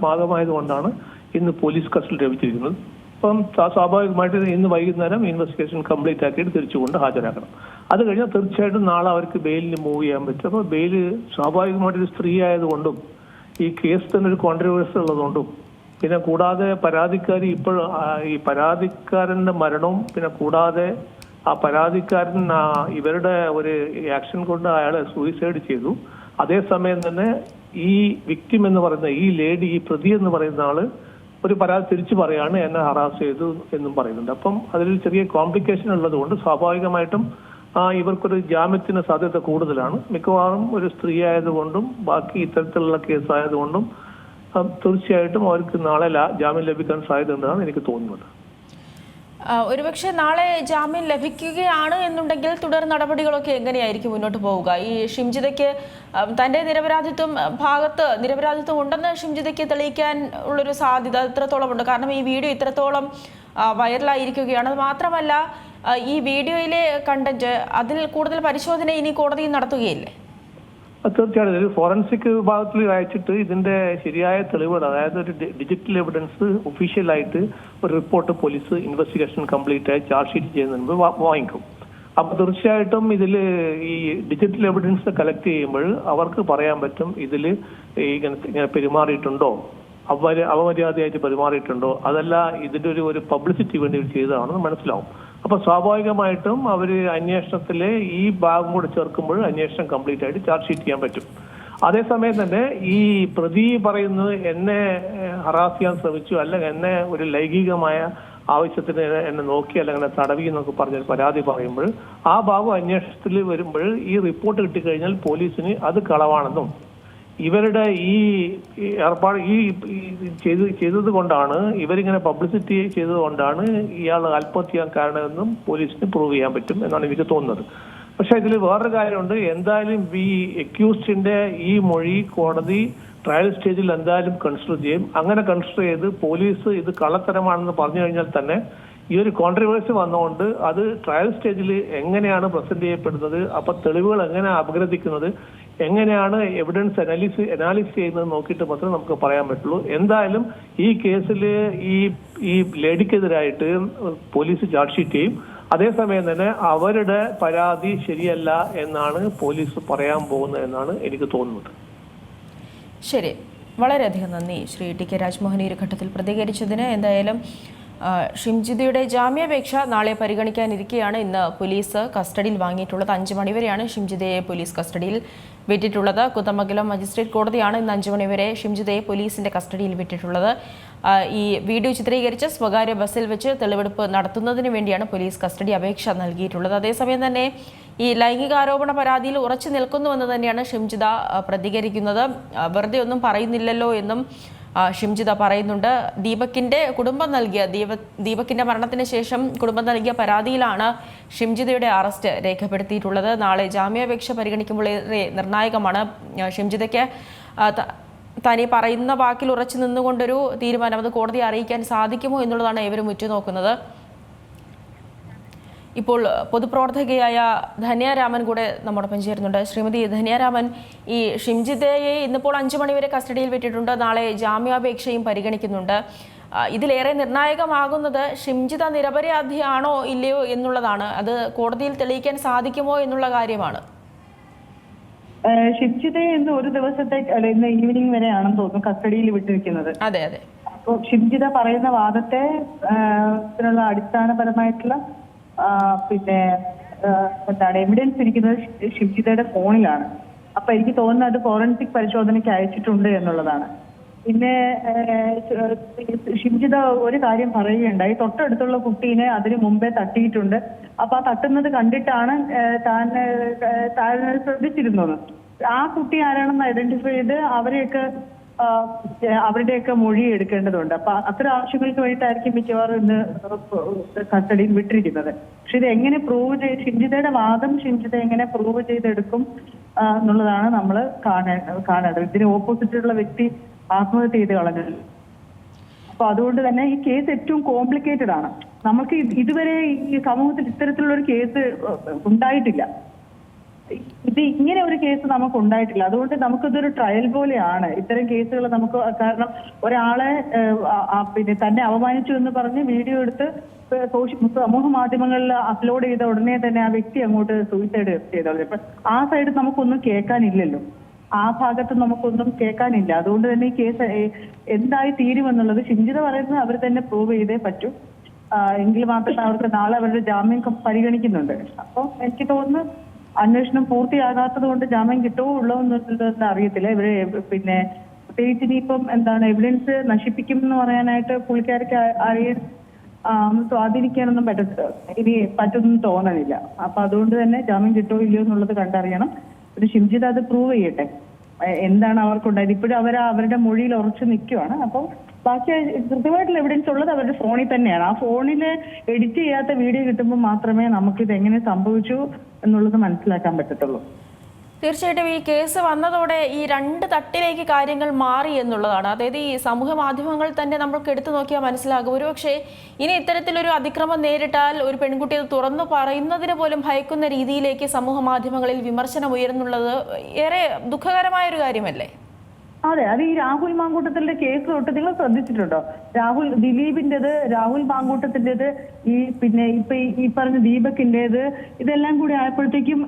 ഭാഗമായതുകൊണ്ടാണ് ഇന്ന് പോലീസ് കസ്റ്റഡി ലഭിച്ചിരിക്കുന്നത്. അപ്പം സ്വാഭാവികമായിട്ട് ഇന്ന് വൈകുന്നേരം ഇൻവെസ്റ്റിഗേഷൻ കംപ്ലീറ്റ് ആക്കിയിട്ട് തിരിച്ചുകൊണ്ട് ഹാജരാക്കണം. അത് കഴിഞ്ഞാൽ തീർച്ചയായിട്ടും നാളെ അവർക്ക് ബെയിലിന് മൂവ് ചെയ്യാൻ പറ്റും. അപ്പോൾ ബെയില് സ്വാഭാവികമായിട്ടൊരു സ്ത്രീ ആയതുകൊണ്ടും ഈ കേസ് തന്നെ ഒരു കോൺട്രവേഴ്സി ഉള്ളതുകൊണ്ടും പിന്നെ കൂടാതെ ഈ പരാതിക്കാരന്റെ മരണവും പിന്നെ കൂടാതെ ആ പരാതിക്കാരൻ ഇവരുടെ ഒരു ആക്ഷൻ കൊണ്ട് അയാളെ സൂയിസൈഡ് ചെയ്തു. അതേസമയം തന്നെ ഈ വിക്ടിം എന്ന് പറയുന്ന ഈ ലേഡി, ഈ പ്രതി എന്ന് പറയുന്ന ആള് ഒരു പരാതി തിരിച്ചു പറയാണ് എന്നെ ഹറാസ് ചെയ്തു എന്നും പറയുന്നുണ്ട്. അപ്പം അതിലൊരു ചെറിയ കോംപ്ലിക്കേഷൻ ഉള്ളത് കൊണ്ട് സ്വാഭാവികമായിട്ടും ഇവർക്കൊരു ജാമ്യത്തിന് സാധ്യത കൂടുതലാണ്. മിക്കവാറും ഒരു സ്ത്രീ ആയതുകൊണ്ടും ബാക്കി ഇത്തരത്തിലുള്ള കേസായതുകൊണ്ടും തീർച്ചയായിട്ടും അവർക്ക് നാളെ ജാമ്യം ലഭിക്കാൻ സാധ്യതയുണ്ടെന്നാണ് എനിക്ക് തോന്നുന്നത്. ഒരുപക്ഷെ നാളെ ജാമ്യം ലഭിക്കുകയാണ് എന്നുണ്ടെങ്കിൽ തുടർ നടപടികളൊക്കെ എങ്ങനെയായിരിക്കും മുന്നോട്ട് പോവുക? ഈ ഷിംജിതയ്ക്ക് തന്റെ നിരപരാധിത്വം ഉണ്ടെന്ന് ഷിംജിതയ്ക്ക് തെളിയിക്കാൻ ഉള്ളൊരു സാധ്യത എത്രത്തോളം ഉണ്ട്? കാരണം ഈ വീഡിയോ ഇത്രത്തോളം വൈറലായിരിക്കുകയാണ്. അത് മാത്രമല്ല, ഈ വീഡിയോയിലെ കണ്ടന്റ് അതിൽ കൂടുതൽ പരിശോധന ഇനി കോടതിയിൽ നടത്തുകയില്ലേ? തീർച്ചയായിട്ടും ഒരു ഫോറൻസിക് വിഭാഗത്തിൽ അയച്ചിട്ട് ഇതിന്റെ ശരിയായ തെളിവുകൾ, അതായത് ഒരു ഡിജിറ്റൽ എവിഡൻസ് ഒഫീഷ്യലായിട്ട് ഒരു റിപ്പോർട്ട് പോലീസ് ഇൻവെസ്റ്റിഗേഷൻ കംപ്ലീറ്റ് ആയി ചാർജ് ഷീറ്റ് ചെയ്യുന്നതിന് മുമ്പ് വാങ്ങിക്കും. അപ്പൊ തീർച്ചയായിട്ടും ഇതിൽ ഈ ഡിജിറ്റൽ എവിഡൻസ് കളക്ട് ചെയ്യുമ്പോൾ അവർക്ക് പറയാൻ പറ്റും ഇതിൽ ഇങ്ങനെ പെരുമാറിയിട്ടുണ്ടോ, അപമര്യാദയായിട്ട് പെരുമാറിയിട്ടുണ്ടോ, അതല്ല ഇതിന്റെ ഒരു പബ്ലിസിറ്റി വേണ്ടി ചെയ്തതാണെന്ന് മനസ്സിലാവും. അപ്പൊ സ്വാഭാവികമായിട്ടും അവര് അന്വേഷണത്തിലെ ഈ ഭാഗം കൂടെ ചേർക്കുമ്പോൾ അന്വേഷണം കംപ്ലീറ്റ് ആയിട്ട് ചാർജ് ഷീറ്റ് ചെയ്യാൻ പറ്റും. അതേസമയം തന്നെ ഈ പ്രതി പറയുന്നത് എന്നെ ഹറാസ് ചെയ്യാൻ ശ്രമിച്ചു, അല്ലെങ്കിൽ എന്നെ ഒരു ലൈംഗികമായ ആവശ്യത്തിന് എന്നെ നോക്കി അല്ലെങ്കിൽ എന്നെ തടവി എന്നൊക്കെ പറഞ്ഞൊരു പരാതി പറയുമ്പോൾ ആ ഭാഗം അന്വേഷണത്തിൽ വരുമ്പോൾ ഈ റിപ്പോർട്ട് കിട്ടിക്കഴിഞ്ഞാൽ പോലീസിന് അത് കളവാണെന്നും ഇവരുടെ ഈ ഏർപ്പാട് ചെയ്തത് കൊണ്ടാണ്, ഇവരിങ്ങനെ പബ്ലിസിറ്റി ചെയ്തത് കൊണ്ടാണ് ഇയാൾ ആത്മഹത്യ ചെയ്യാൻ കാരണമെന്നും പോലീസിന് പ്രൂവ് ചെയ്യാൻ പറ്റും എന്നാണ് എനിക്ക് തോന്നുന്നത്. പക്ഷെ ഇതിൽ വേറൊരു കാര്യമുണ്ട്. എന്തായാലും ഈ അക്യൂസ്ഡിന്റെ ഈ മൊഴി കോടതി ട്രയൽ സ്റ്റേജിൽ എന്തായാലും കൺസിഡർ ചെയ്യും. അങ്ങനെ കൺസിഡർ ചെയ്ത് പോലീസ് ഇത് കള്ളത്തരമാണെന്ന് പറഞ്ഞു കഴിഞ്ഞാൽ തന്നെ ഈ ഒരു കോൺട്രവേഴ്സി വന്നുകൊണ്ട് അത് ട്രയൽ സ്റ്റേജിൽ എങ്ങനെയാണ് പ്രസന്റ് ചെയ്യപ്പെടുന്നത്, അപ്പൊ തെളിവുകൾ എങ്ങനെ അപഗ്രഥിക്കുന്നത്, എങ്ങനെയാണ് എവിഡൻസ് അനാലിസിസ് ചെയ്യുന്നത് നോക്കിയിട്ട് മാത്രമേ നമുക്ക് പറയാൻ പറ്റുള്ളൂ. എന്തായാലും ഈ കേസിൽ ഈ ലേഡിക്കെതിരായിട്ട് പോലീസ് ചാർജ് ഷീറ്റ് ചെയ്യും. അതേസമയം തന്നെ അവരുടെ പരാതി ശരിയല്ല എന്നാണ് പോലീസ് പറയാൻ പോകുന്നത് എന്നാണ് എനിക്ക് തോന്നുന്നത്. ശരി, വളരെയധികം നന്ദി ശ്രീ ടി കെ രാജ്മോഹൻ ഈ ഒരു ഘട്ടത്തിൽ പ്രതികരിച്ചതിന്. എന്തായാലും ഷിംജിതയുടെ ജാമ്യാപേക്ഷ നാളെ പരിഗണിക്കാനിരിക്കെയാണ് ഇന്ന് പോലീസ് കസ്റ്റഡിയിൽ വാങ്ങിയിട്ടുള്ളത്. 5 മണിവരെയാണ് ഷിംജിതയെ പോലീസ് കസ്റ്റഡിയിൽ വിട്ടിട്ടുള്ളത്. കുന്നമംഗലം മജിസ്ട്രേറ്റ് കോടതിയാണ് ഇന്ന് 5 മണിവരെ ഷിംജിതയെ പോലീസിന്റെ കസ്റ്റഡിയിൽ വിട്ടിട്ടുള്ളത്. ഈ വീഡിയോ ചിത്രീകരിച്ച് സ്വകാര്യ ബസ്സിൽ വെച്ച് തെളിവെടുപ്പ് നടത്തുന്നതിന് വേണ്ടിയാണ് പോലീസ് കസ്റ്റഡി അപേക്ഷ നൽകിയിട്ടുള്ളത്. അതേസമയം തന്നെ ഈ ലൈംഗികാരോപണ പരാതിയിൽ ഉറച്ചു നിൽക്കുന്നുവെന്ന് തന്നെയാണ് ഷിംജിത പ്രതികരിക്കുന്നത്. വെറുതെ ഒന്നും പറയുന്നില്ലല്ലോ എന്നും ഷിംജിത പറയുന്നുണ്ട്. ദീപകിന്റെ മരണത്തിന് ശേഷം കുടുംബം നൽകിയ പരാതിയിലാണ് ഷിംജിതയുടെ അറസ്റ്റ് രേഖപ്പെടുത്തിയിട്ടുള്ളത്. നാളെ ജാമ്യാപേക്ഷ പരിഗണിക്കുമ്പോൾ ഏറെ നിർണായകമാണ്. ഷിംജിതയ്ക്ക് തനി പറയുന്ന വാക്കിൽ ഉറച്ചു നിന്നുകൊണ്ടൊരു തീരുമാനം അത് കോടതിയെ അറിയിക്കാൻ സാധിക്കുമോ എന്നുള്ളതാണ് ഏവരും ഉറ്റുനോക്കുന്നത്. ഇപ്പോൾ പൊതുപ്രവർത്തകയായ ധന്യാരാമൻ കൂടെ നമ്മോടൊപ്പം ചേരുന്നുണ്ട്. ശ്രീമതി ധന്യാരാമൻ, ഈ ഷിംജിതയെ ഇന്നിപ്പോൾ 5 മണിവരെ കസ്റ്റഡിയിൽ വിട്ടിട്ടുണ്ട്. നാളെ ജാമ്യാപേക്ഷയും പരിഗണിക്കുന്നുണ്ട്. ഇതിലേറെ നിർണായകമാകുന്നത് ഷിംജിത നിരപരാധിയാണോ ഇല്ലയോ എന്നുള്ളതാണ്. അത് കോടതിയിൽ തെളിയിക്കാൻ സാധിക്കുമോ എന്നുള്ള കാര്യമാണ്. ഷിംജിതയെ ഇന്ന് ഒരു ദിവസത്തേക്ക് ഇന്ന് ഈവനിങ് വരെയാണെന്ന് തോന്നുന്നു കസ്റ്റഡിയിൽ വിട്ടിരിക്കുന്നത്. അതെ അതെ. അപ്പോൾ ഷിംജിത പറയുന്ന വാദത്തെ ത്തിനുള്ള അടിസ്ഥാനപരമായിട്ടുള്ള പിന്നെ എന്താണ് എവിഡൻസ് ഇരിക്കുന്നത് ഷിംജിതയുടെ ഫോണിലാണ്. അപ്പൊ എനിക്ക് തോന്നുന്നത് അത് ഫോറൻസിക് പരിശോധനയ്ക്ക് അയച്ചിട്ടുണ്ട് എന്നുള്ളതാണ്. പിന്നെ ഷിംജിത ഒരു കാര്യം പറയുകയുണ്ടായി, തൊട്ടടുത്തുള്ള കുട്ടീനെ അതിന് മുമ്പേ തട്ടിയിട്ടുണ്ട്. അപ്പൊ ആ തട്ടുന്നത് കണ്ടിട്ടാണ് താൻ ശ്രദ്ധിച്ചിരുന്നത്. ആ കുട്ടി ആരാണെന്ന് ഐഡന്റിഫൈ ചെയ്ത് അവരുടെയൊക്കെ മൊഴി എടുക്കേണ്ടതുണ്ട്. അപ്പൊ അത്തരം ആവശ്യങ്ങൾക്ക് വേണ്ടിയിട്ടായിരിക്കും മിക്കവാറും ഇന്ന് കസ്റ്റഡിയിൽ വിട്ടിരിക്കുന്നത്. പക്ഷെ ഇത് എങ്ങനെ പ്രൂവ് ചെയ്ത് ഷിംജിതയുടെ വാദം ഷിംജിത എങ്ങനെ പ്രൂവ് ചെയ്തെടുക്കും എന്നുള്ളതാണ് നമ്മൾ കാണേണ്ടത്. ഇതിന് ഓപ്പോസിറ്റുള്ള വ്യക്തി ആത്മഹത്യ ചെയ്ത് കളഞ്ഞത്. അപ്പൊ അതുകൊണ്ട് തന്നെ ഈ കേസ് ഏറ്റവും കോംപ്ലിക്കേറ്റഡ് ആണ്. നമുക്ക് ഇതുവരെ ഈ സമൂഹത്തിൽ ഇത്തരത്തിലുള്ള ഒരു കേസ് ഉണ്ടായിട്ടില്ല. ഇത് ഇങ്ങനെ ഒരു കേസ് നമുക്ക് ഉണ്ടായിട്ടില്ല. അതുകൊണ്ട് നമുക്കിതൊരു ട്രയൽ പോലെയാണ് ഇത്തരം കേസുകൾ നമുക്ക്. കാരണം ഒരാളെ പിന്നെ തന്നെ അപമാനിച്ചു എന്ന് പറഞ്ഞ് വീഡിയോ എടുത്ത് സമൂഹ മാധ്യമങ്ങളിൽ അപ്ലോഡ് ചെയ്ത ഉടനെ തന്നെ ആ വ്യക്തി അങ്ങോട്ട് സൂയിസൈഡ് ചെയ്തത്. അപ്പൊ ആ സൈഡ് നമുക്കൊന്നും കേൾക്കാനില്ലല്ലോ, ആ ഭാഗത്ത് നമുക്കൊന്നും കേൾക്കാനില്ല. അതുകൊണ്ട് തന്നെ ഈ കേസ് എന്തായി തീരുമെന്നുള്ളത് ഷിംജിത പറയുന്നത് അവർ തന്നെ പ്രൂവ് ചെയ്തേ പറ്റൂ. എങ്കിൽ മാത്രമേ അവർക്ക് നാളെ അവരുടെ ജാമ്യം പരിഗണിക്കുന്നുണ്ട്. അപ്പോൾ എനിക്ക് തോന്നുന്നു അന്വേഷണം പൂർത്തിയാകാത്തത് കൊണ്ട് ജാമ്യം കിട്ടുമോ ഉള്ളോ എന്നുള്ളതെന്ന് അറിയത്തില്ല. ഇവര് പിന്നെ പ്രത്യേകിച്ച് ഇനിയിപ്പം എന്താണ് എവിഡൻസ് നശിപ്പിക്കും എന്ന് പറയാനായിട്ട് പുള്ളിക്കാർക്ക് ആരെയും സ്വാധീനിക്കാനൊന്നും പറ്റുമെന്ന് തോന്നണില്ല. അപ്പൊ അതുകൊണ്ട് തന്നെ ജാമ്യം കിട്ടുമോ ഇല്ലയോ എന്നുള്ളത് കണ്ടറിയണം. പിന്നെ ഷിംജിത അത് പ്രൂവ് ചെയ്യട്ടെ, എന്താണ് അവർക്കുണ്ടായത്. ഇപ്പോഴും അവരുടെ മൊഴിയിൽ ഉറച്ചു നിൽക്കുവാണ്. അപ്പം ബാക്കി കൃത്യമായിട്ടുള്ള എവിഡൻസ് ഉള്ളത് അവരുടെ ഫോണിൽ തന്നെയാണ്. ആ ഫോണിൽ എഡിറ്റ് ചെയ്യാത്ത വീഡിയോ കിട്ടുമ്പോൾ മാത്രമേ നമുക്കിത് എങ്ങനെ സംഭവിച്ചു എന്നുള്ളത് മനസ്സിലാക്കാൻ പറ്റത്തുള്ളൂ. തീർച്ചയായിട്ടും ഈ കേസ് വന്നതോടെ ഈ 2 തട്ടിലേക്ക് കാര്യങ്ങൾ മാറി എന്നുള്ളതാണ്. അതായത് ഈ സമൂഹ മാധ്യമങ്ങൾ തന്നെ നമ്മൾക്ക് എടുത്തു നോക്കിയാൽ മനസ്സിലാകും. ഒരുപക്ഷെ ഇനി ഇത്തരത്തിലൊരു അതിക്രമം നേരിട്ടാൽ ഒരു പെൺകുട്ടി അത് തുറന്നു പറയുന്നതിന് പോലും ഭയക്കുന്ന രീതിയിലേക്ക് സമൂഹ മാധ്യമങ്ങളിൽ വിമർശനം ഉയരുന്നുള്ളത് ഏറെ ദുഃഖകരമായ ഒരു കാര്യമല്ലേ? അതെ, അത് ഈ രാഹുൽ മാങ്കൂട്ടത്തിന്റെ കേസ് തൊട്ട് നിങ്ങൾ ശ്രദ്ധിച്ചിട്ടുണ്ടോ? ദിലീപിന്റേത്, രാഹുൽ മാങ്കൂട്ടത്തിന്റേത്, പിന്നെ ഇപ്പൊ ഈ പറഞ്ഞ ദീപകിന്റേത്, ഇതെല്ലാം കൂടി ആയപ്പോഴത്തേക്കും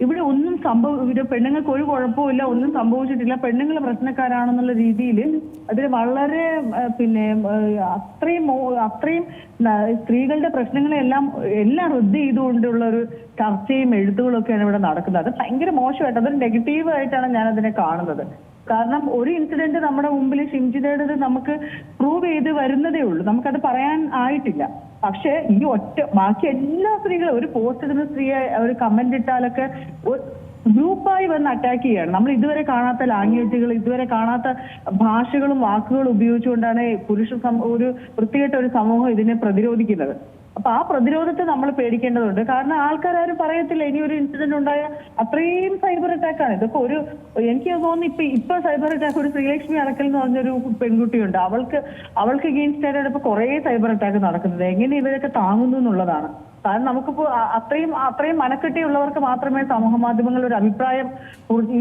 ഇവിടെ ഒന്നും പെണ്ണുങ്ങൾക്ക് ഒരു കുഴപ്പമില്ല, ഒന്നും സംഭവിച്ചിട്ടില്ല, പെണ്ണുങ്ങൾ പ്രശ്നക്കാരാണെന്നുള്ള രീതിയിൽ അതിൽ വളരെ പിന്നെ അത്രയും സ്ത്രീകളുടെ പ്രശ്നങ്ങളെല്ലാം റദ്ദ് ചെയ്തുകൊണ്ടുള്ള ഒരു ചർച്ചയും എഴുത്തുകളും ഒക്കെയാണ് ഇവിടെ നടക്കുന്നത്. അത് ഭയങ്കര മോശമായിട്ട്, അതൊരു നെഗറ്റീവായിട്ടാണ് ഞാൻ അതിനെ കാണുന്നത്. കാരണം ഒരു ഇൻസിഡന്റ് നമ്മുടെ മുമ്പിൽ ഷിംജിതയുടേത് നമുക്ക് പ്രൂവ് ചെയ്ത് വരുന്നതേ ഉള്ളൂ, നമുക്കത് പറയാൻ ആയിട്ടില്ല. പക്ഷെ ഈ ബാക്കി എല്ലാ സ്ത്രീകളും ഒരു പോസ്റ്റ് ഇടുന്ന സ്ത്രീയെ ഒരു കമന്റ് ഇട്ടാലൊക്കെ ഗ്രൂപ്പായി വന്ന് അറ്റാക്ക് ചെയ്യാണ്. നമ്മൾ ഇതുവരെ കാണാത്ത ലാംഗ്വേജുകൾ, ഇതുവരെ കാണാത്ത ഭാഷകളും വാക്കുകളും ഉപയോഗിച്ചുകൊണ്ടാണ് ഒരു വൃത്തികെട്ട ഒരു സമൂഹം ഇതിനെ പ്രതിരോധിക്കുന്നത്. അപ്പൊ ആ പ്രതിരോധത്തെ നമ്മൾ പേടിക്കേണ്ടതുണ്ട്. കാരണം ആൾക്കാരും പറയത്തില്ല ഇനി ഒരു ഇൻസിഡന്റ് ഉണ്ടായ അത്രയും സൈബർ അറ്റാക്കാണ് ഇതൊക്കെ. എനിക്ക് തോന്നുന്നു ഇപ്പൊ സൈബർ അറ്റാക്ക് ഒരു ശ്രീലക്ഷ്മി അറക്കൽ എന്ന് പറഞ്ഞൊരു പെൺകുട്ടിയുണ്ട്, അവൾക്ക് അഗെയിൻസ്റ്റ് ആയിട്ടാണ് ഇപ്പൊ കുറെ സൈബർ അറ്റാക്ക് നടക്കുന്നത്. എങ്ങനെ ഇവരൊക്കെ താങ്ങുന്നു എന്നുള്ളതാണ്. കാരണം നമുക്കിപ്പോ അത്രയും മനക്കെട്ടിയുള്ളവർക്ക് മാത്രമേ സമൂഹ മാധ്യമങ്ങളിൽ ഒരു അഭിപ്രായം,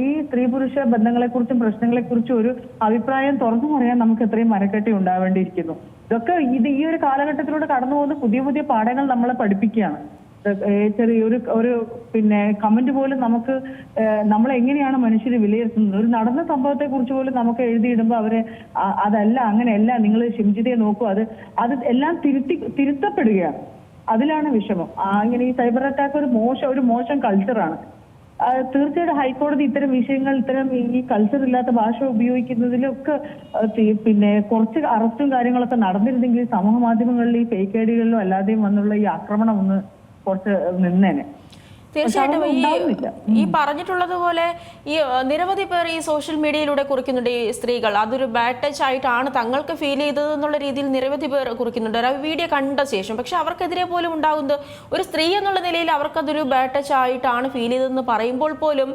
ഈ സ്ത്രീ പുരുഷ ബന്ധങ്ങളെക്കുറിച്ചും പ്രശ്നങ്ങളെക്കുറിച്ചും ഒരു അഭിപ്രായം തുറന്നു പറയാൻ നമുക്ക് എത്രയും മനക്കെട്ടി ഉണ്ടാവേണ്ടിയിരിക്കുന്നു. ഇതൊക്കെ ഈ ഒരു കാലഘട്ടത്തിലൂടെ കടന്നു പോകുന്ന പുതിയ പുതിയ പാഠങ്ങൾ നമ്മളെ പഠിപ്പിക്കുകയാണ്. ചെറിയൊരു പിന്നെ കമന്റ് പോലും നമുക്ക് നമ്മളെങ്ങനെയാണ് മനുഷ്യരെ വിലയിരുത്തുന്നത്, ഒരു നടന്ന സംഭവത്തെ കുറിച്ച് പോലും നമുക്ക് എഴുതിയിടുമ്പോൾ അവര് അതല്ല, അങ്ങനെയല്ല, നിങ്ങൾ ഷിംജിതയെ നോക്കൂ, അത് എല്ലാം തിരുത്തപ്പെടുകയാണ്. അതിലാണ് വിഷമം. ഇങ്ങനെ ഈ സൈബർ അറ്റാക്ക് ഒരു മോശം കൾച്ചറാണ്. തീർച്ചയായിട്ടും ഹൈക്കോടതി ഇത്തരം വിഷയങ്ങൾ, ഇത്തരം ഈ കൾച്ചർ ഇല്ലാത്ത ഭാഷ ഉപയോഗിക്കുന്നതിലൊക്കെ പിന്നെ കുറച്ച് അറസ്റ്റും കാര്യങ്ങളൊക്കെ നടന്നിരുന്നെങ്കിൽ സമൂഹ മാധ്യമങ്ങളിൽ ഈ ഫേക്ക് ഐഡികളിലും അല്ലാതെയും വന്നുള്ള ഈ ആക്രമണം ഒന്ന് കുറച്ച് നിന്നേനെ. തീർച്ചയായിട്ടും ഉണ്ടാവുന്നില്ല. ഈ പറഞ്ഞിട്ടുള്ളതുപോലെ ഈ നിരവധി പേർ ഈ സോഷ്യൽ മീഡിയയിലൂടെ കുറിക്കുന്നുണ്ട്, ഈ സ്ത്രീകൾ അതൊരു ബാഡ് ടച്ച് ആയിട്ടാണ് തങ്ങൾക്ക് ഫീൽ ചെയ്തത് എന്നുള്ള രീതിയിൽ നിരവധി പേർ കുറിക്കുന്നുണ്ട് ആ വീഡിയോ കണ്ട ശേഷം. പക്ഷെ അവർക്കെതിരെ പോലും ഉണ്ടാകുന്നത് ഒരു സ്ത്രീ എന്നുള്ള നിലയിൽ അവർക്കതൊരു ബാഡ് ടച്ച് ആയിട്ടാണ് ഫീൽ ചെയ്തതെന്ന് പറയുമ്പോൾ പോലും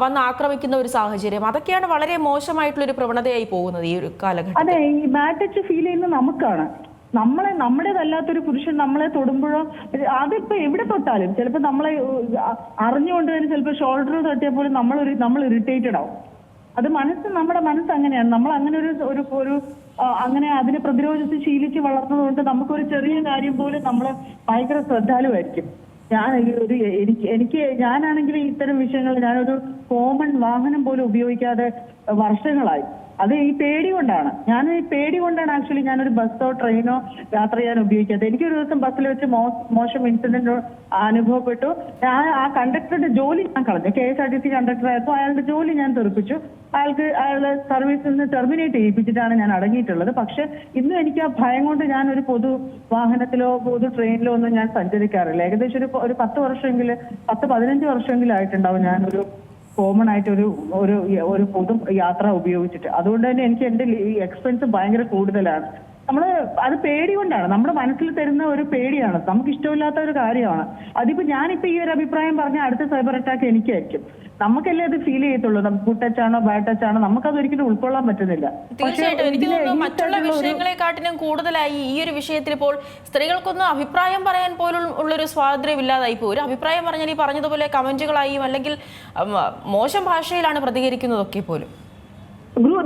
വന്ന് ആക്രമിക്കുന്ന ഒരു സാഹചര്യം, അതൊക്കെയാണ് വളരെ മോശമായിട്ടുള്ളൊരു പ്രവണതയായി പോകുന്നത് ഈ ഒരു കാലഘട്ടം. അതെ, ഈ ബാഡ് ടച്ച് ഫീൽ ചെയ്യുന്നത് നമുക്കാണ്. നമ്മുടേതല്ലാത്തൊരു പുരുഷൻ നമ്മളെ തൊടുമ്പോഴോ, അതിപ്പോ എവിടെ തൊട്ടാലും ചിലപ്പോൾ നമ്മളെ അറിഞ്ഞുകൊണ്ട് തന്നെ ചിലപ്പോൾ ഷോൾഡർ തട്ടിയാൽ പോലും നമ്മൾ ഇറിറ്റേറ്റഡ് ആവും. അത് നമ്മുടെ മനസ്സ് അങ്ങനെയാണ്. നമ്മൾ അങ്ങനെ ഒരു അങ്ങനെ അതിനെ പ്രതിരോധിച്ച് ശീലിച്ച് വളർന്നതുകൊണ്ട് നമുക്കൊരു ചെറിയ കാര്യം പോലും നമ്മൾ ഭയങ്കര ശ്രദ്ധാലുവായിരിക്കും. ഞാനാണെങ്കിൽ ഇത്തരം വിഷയങ്ങൾ ഞാനൊരു കോമൺ വാഹനം പോലും ഉപയോഗിക്കാതെ വർഷങ്ങളായി. അത് ഈ പേടി കൊണ്ടാണ്. ആക്ച്വലി ഞാനൊരു ബസ്സോ ട്രെയിനോ യാത്ര ചെയ്യാൻ ഉപയോഗിക്കാത്തത്. എനിക്കൊരു ദിവസം ബസ്സിൽ വെച്ച് മോശം ഇൻസിഡന്റ് അനുഭവപ്പെട്ടു. ഞാൻ ആ കണ്ടക്ടറുടെ ജോലി ഞാൻ കളഞ്ഞു. KSRTC കണ്ടക്ടർ ആയപ്പോൾ അയാളുടെ ജോലി ഞാൻ തെറിപ്പിച്ചു. അയാളുടെ സർവീസിൽ നിന്ന് ടെർമിനേറ്റ് ചെയ്യിപ്പിച്ചിട്ടാണ് ഞാൻ അടങ്ങിയിട്ടുള്ളത്. പക്ഷെ ഇന്നും എനിക്ക് ആ ഭയം കൊണ്ട് ഞാൻ ഒരു പൊതു വാഹനത്തിലോ പൊതു ട്രെയിനിലോ ഒന്നും ഞാൻ സഞ്ചരിക്കാറില്ല. ഏകദേശം ഒരു 10-15 വർഷമെങ്കിലും ആയിട്ടുണ്ടാവും ഞാനൊരു കോമൺ ആയിട്ട് ഒരു പൊതു യാത്ര ഉപയോഗിച്ചിട്ട്. അതുകൊണ്ട് തന്നെ എനിക്ക് എന്റെ എക്സ്പെൻസ് ഭയങ്കര കൂടുതലാണ്. അത് പേടി കൊണ്ടാണ്, നമ്മുടെ മനസ്സിൽ തരുന്ന ഒരു പേടിയാണ്, നമുക്ക് ഇഷ്ടമില്ലാത്ത ഒരു കാര്യമാണ്. ഞാനിപ്പോ ഈ ഒരു അഭിപ്രായം പറഞ്ഞ അടുത്ത സൈബർ അറ്റാക്ക് എനിക്കായിരിക്കും. നമുക്കല്ലേ അത് ഫീൽ ചെയ്യത്തുള്ളൂ. ഗുഡ് ടച്ച് ആണോ ബാഡ് ടച്ച് ആണോ നമുക്കത് ഒരിക്കലും ഉൾക്കൊള്ളാൻ പറ്റുന്നില്ല. തീർച്ചയായിട്ടും എനിക്ക് തോന്നുന്നു മറ്റുള്ള വിഷയങ്ങളെക്കാട്ടിലും കൂടുതലായി ഈ ഒരു വിഷയത്തിൽ ഇപ്പോൾ സ്ത്രീകൾക്കൊന്നും അഭിപ്രായം പറയാൻ പോലും ഉള്ളൊരു സ്വാതന്ത്ര്യം ഇല്ലാതായി പോയി. ഒരു അഭിപ്രായം പറഞ്ഞാൽ ഈ പറഞ്ഞതുപോലെ കമന്റുകളായും അല്ലെങ്കിൽ മോശം ഭാഷയിലാണ് പ്രതികരിക്കുന്നതൊക്കെ പോലും.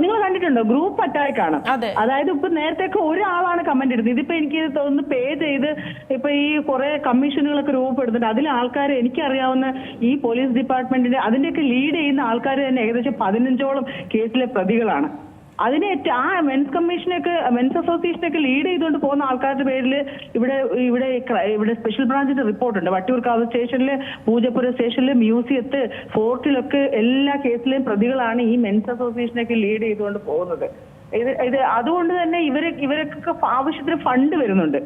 നിങ്ങൾ കണ്ടിട്ടുണ്ടോ? ഗ്രൂപ്പ് അറ്റാക്ക് ആണ്. അതായത് ഇപ്പൊ നേരത്തെയൊക്കെ ഒരാളാണ് കമന്റ് ഇടുന്നത്. ഇതിപ്പോ എനിക്ക് തോന്നുന്നു പേ ചെയ്ത് ഇപ്പൊ ഈ കുറെ കമ്മീഷനുകളൊക്കെ രൂപപ്പെടുന്നുണ്ട്. അതിൽ ആൾക്കാർ, എനിക്കറിയാവുന്ന ഈ പോലീസ് ഡിപ്പാർട്ട്മെന്റിന്റെ അതിന്റെയൊക്കെ ലീഡ് ചെയ്യുന്ന ആൾക്കാർ തന്നെ ഏകദേശം 15ഓളം കേസിലെ പ്രതികളാണ്. അതിനെ ആ മെൻസ് അസോസിയേഷനൊക്കെ ലീഡ് ചെയ്തുകൊണ്ട് പോകുന്ന ആൾക്കാരുടെ പേരിൽ ഇവിടെ സ്പെഷ്യൽ ബ്രാഞ്ചിന്റെ റിപ്പോർട്ടുണ്ട്. വട്ടിയൂർക്കാവ് സ്റ്റേഷനില്, പൂജപ്പുര സ്റ്റേഷനില്, മ്യൂസിയത്ത്, ഫോർട്ടിലൊക്കെ എല്ലാ കേസിലെയും പ്രതികളാണ് ഈ മെൻസ് അസോസിയേഷനൊക്കെ ലീഡ് ചെയ്തുകൊണ്ട് പോകുന്നത്. അതുകൊണ്ട് തന്നെ ഇവരൊക്കെ ആവശ്യത്തിന് ഫണ്ട് വരുന്നുണ്ട്.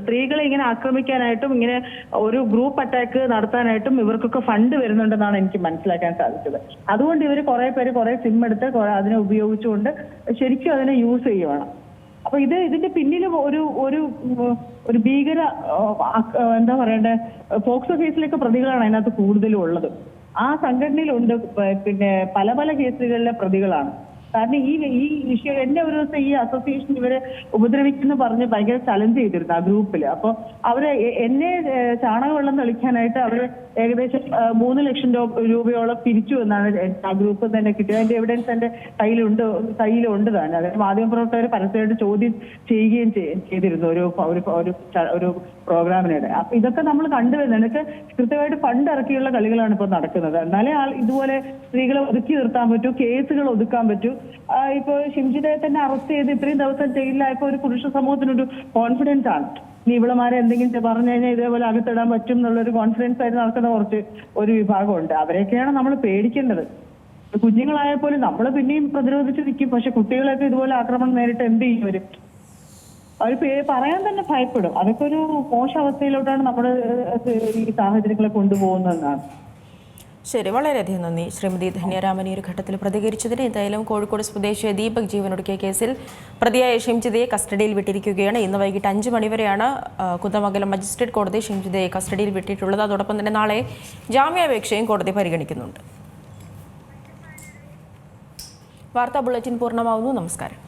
സ്ത്രീകളെ ഇങ്ങനെ ആക്രമിക്കാനായിട്ടും ഇങ്ങനെ ഒരു ഗ്രൂപ്പ് അറ്റാക്ക് നടത്താനായിട്ടും ഇവർക്കൊക്കെ ഫണ്ട് വരുന്നുണ്ടെന്നാണ് എനിക്ക് മനസ്സിലാക്കാൻ സാധിച്ചത്. അതുകൊണ്ട് ഇവർ കുറെ സിം എടുത്ത് അതിനെ ഉപയോഗിച്ചുകൊണ്ട് ശരിക്കും അതിനെ യൂസ് ചെയ്യുവാണ്. അപ്പൊ ഇതിന്റെ പിന്നിൽ ഒരു ഭീകര എന്താ പറയണ്ടേ, പോക്സോ കേസിലൊക്കെ പ്രതികളാണ് അതിനകത്ത് കൂടുതലും ഉള്ളത്. ആ സംഘടനയിലുണ്ട് പിന്നെ പല കേസുകളിലെ പ്രതികളാണ്. കാരണം ഈ വിഷയം എന്നെ ഒരു ദിവസം ഈ അസോസിയേഷൻ ഇവരെ ഉപദ്രവിക്കുന്നു പറഞ്ഞ് ഭയങ്കര ചലഞ്ച് ചെയ്തിരുന്നു ആ ഗ്രൂപ്പില്. അപ്പൊ അവര് എന്നെ ചാണകവെള്ളം തെളിക്കാനായിട്ട് അവര് ഏകദേശം 3 ലക്ഷം രൂപയോളം പിരിച്ചു എന്നാണ് ആ ഗ്രൂപ്പ് തന്നെ കിട്ടിയത്. അതിന്റെ എവിഡൻസ് എന്റെ കയ്യിലുണ്ട് തന്നെ. അതായത് മാധ്യമപ്രവർത്തകർ പരസ്യമായിട്ട് ചോദ്യം ചെയ്യുകയും ചെയ്തിരുന്നു ഒരു പ്രോഗ്രാമിനിടെ. അപ്പൊ ഇതൊക്കെ നമ്മൾ കണ്ടുവരുന്നത്. ഇതൊക്കെ കൃത്യമായിട്ട് ഫണ്ട് ഇറക്കിയുള്ള കളികളാണ് ഇപ്പൊ നടക്കുന്നത്. എന്നാലേ ഇതുപോലെ സ്ത്രീകളെ ഒതുക്കി നിർത്താൻ പറ്റൂ, കേസുകൾ ഒതുക്കാൻ പറ്റൂ. ഇപ്പൊ ഷിംജിതയെ തന്നെ അറസ്റ്റ് ചെയ്ത് ഇത്രയും ദിവസം ജയിലിലായപ്പോ ഒരു പുരുഷ സമൂഹത്തിനൊരു കോൺഫിഡൻസ് ആണ്. ഇനി ഇവളമാരെ എന്തെങ്കിലും പറഞ്ഞു കഴിഞ്ഞാൽ ഇതേപോലെ അകത്തിടാൻ പറ്റും എന്നുള്ളൊരു കോൺഫിഡൻസ് ആയിട്ട് നടക്കുന്ന ഒരു വിഭാഗമുണ്ട്. അവരെയൊക്കെയാണ് നമ്മൾ പേടിക്കേണ്ടത്. കുഞ്ഞുങ്ങളായാൽ പോലും നമ്മൾ പിന്നെയും പ്രതിരോധിച്ച് നിൽക്കും. പക്ഷെ കുട്ടികളൊക്കെ ഇതുപോലെ ആക്രമണം നേരിട്ട് എന്ത് ചെയ്യും? അവർ പറയാൻ തന്നെ ഭയപ്പെടും. അതൊക്കെ ഒരു മോശം അവസ്ഥയിലോട്ടാണ് നമ്മുടെ ഈ സാഹചര്യങ്ങളെ കൊണ്ടുപോകുന്നതെന്നാണ്. ശരി, വളരെയധികം നന്ദി ശ്രീമതി ധന്യരാമൻ ഈ ഒരു ഘട്ടത്തിൽ പ്രതികരിച്ചതിന്. എന്തായാലും കോഴിക്കോട് സ്വദേശിയ ദീപക് ജീവനൊടുക്കിയ കേസിൽ പ്രതിയായ ഷിംജിതയെ കസ്റ്റഡിയിൽ വിട്ടിരിക്കുകയാണ്. ഇന്ന് വൈകിട്ട് 5 മണിവരെയാണ് കുന്ദമംഗലം മജിസ്ട്രേറ്റ് കോടതി ഷിംജിതയെ കസ്റ്റഡിയിൽ വിട്ടിട്ടുള്ളത്. അതോടൊപ്പം തന്നെ നാളെ ജാമ്യാപേക്ഷയും കോടതി പരിഗണിക്കുന്നുണ്ട്. വാർത്താ ബുള്ളറ്റിൻ പൂർണ്ണമാവുന്നു. നമസ്കാരം.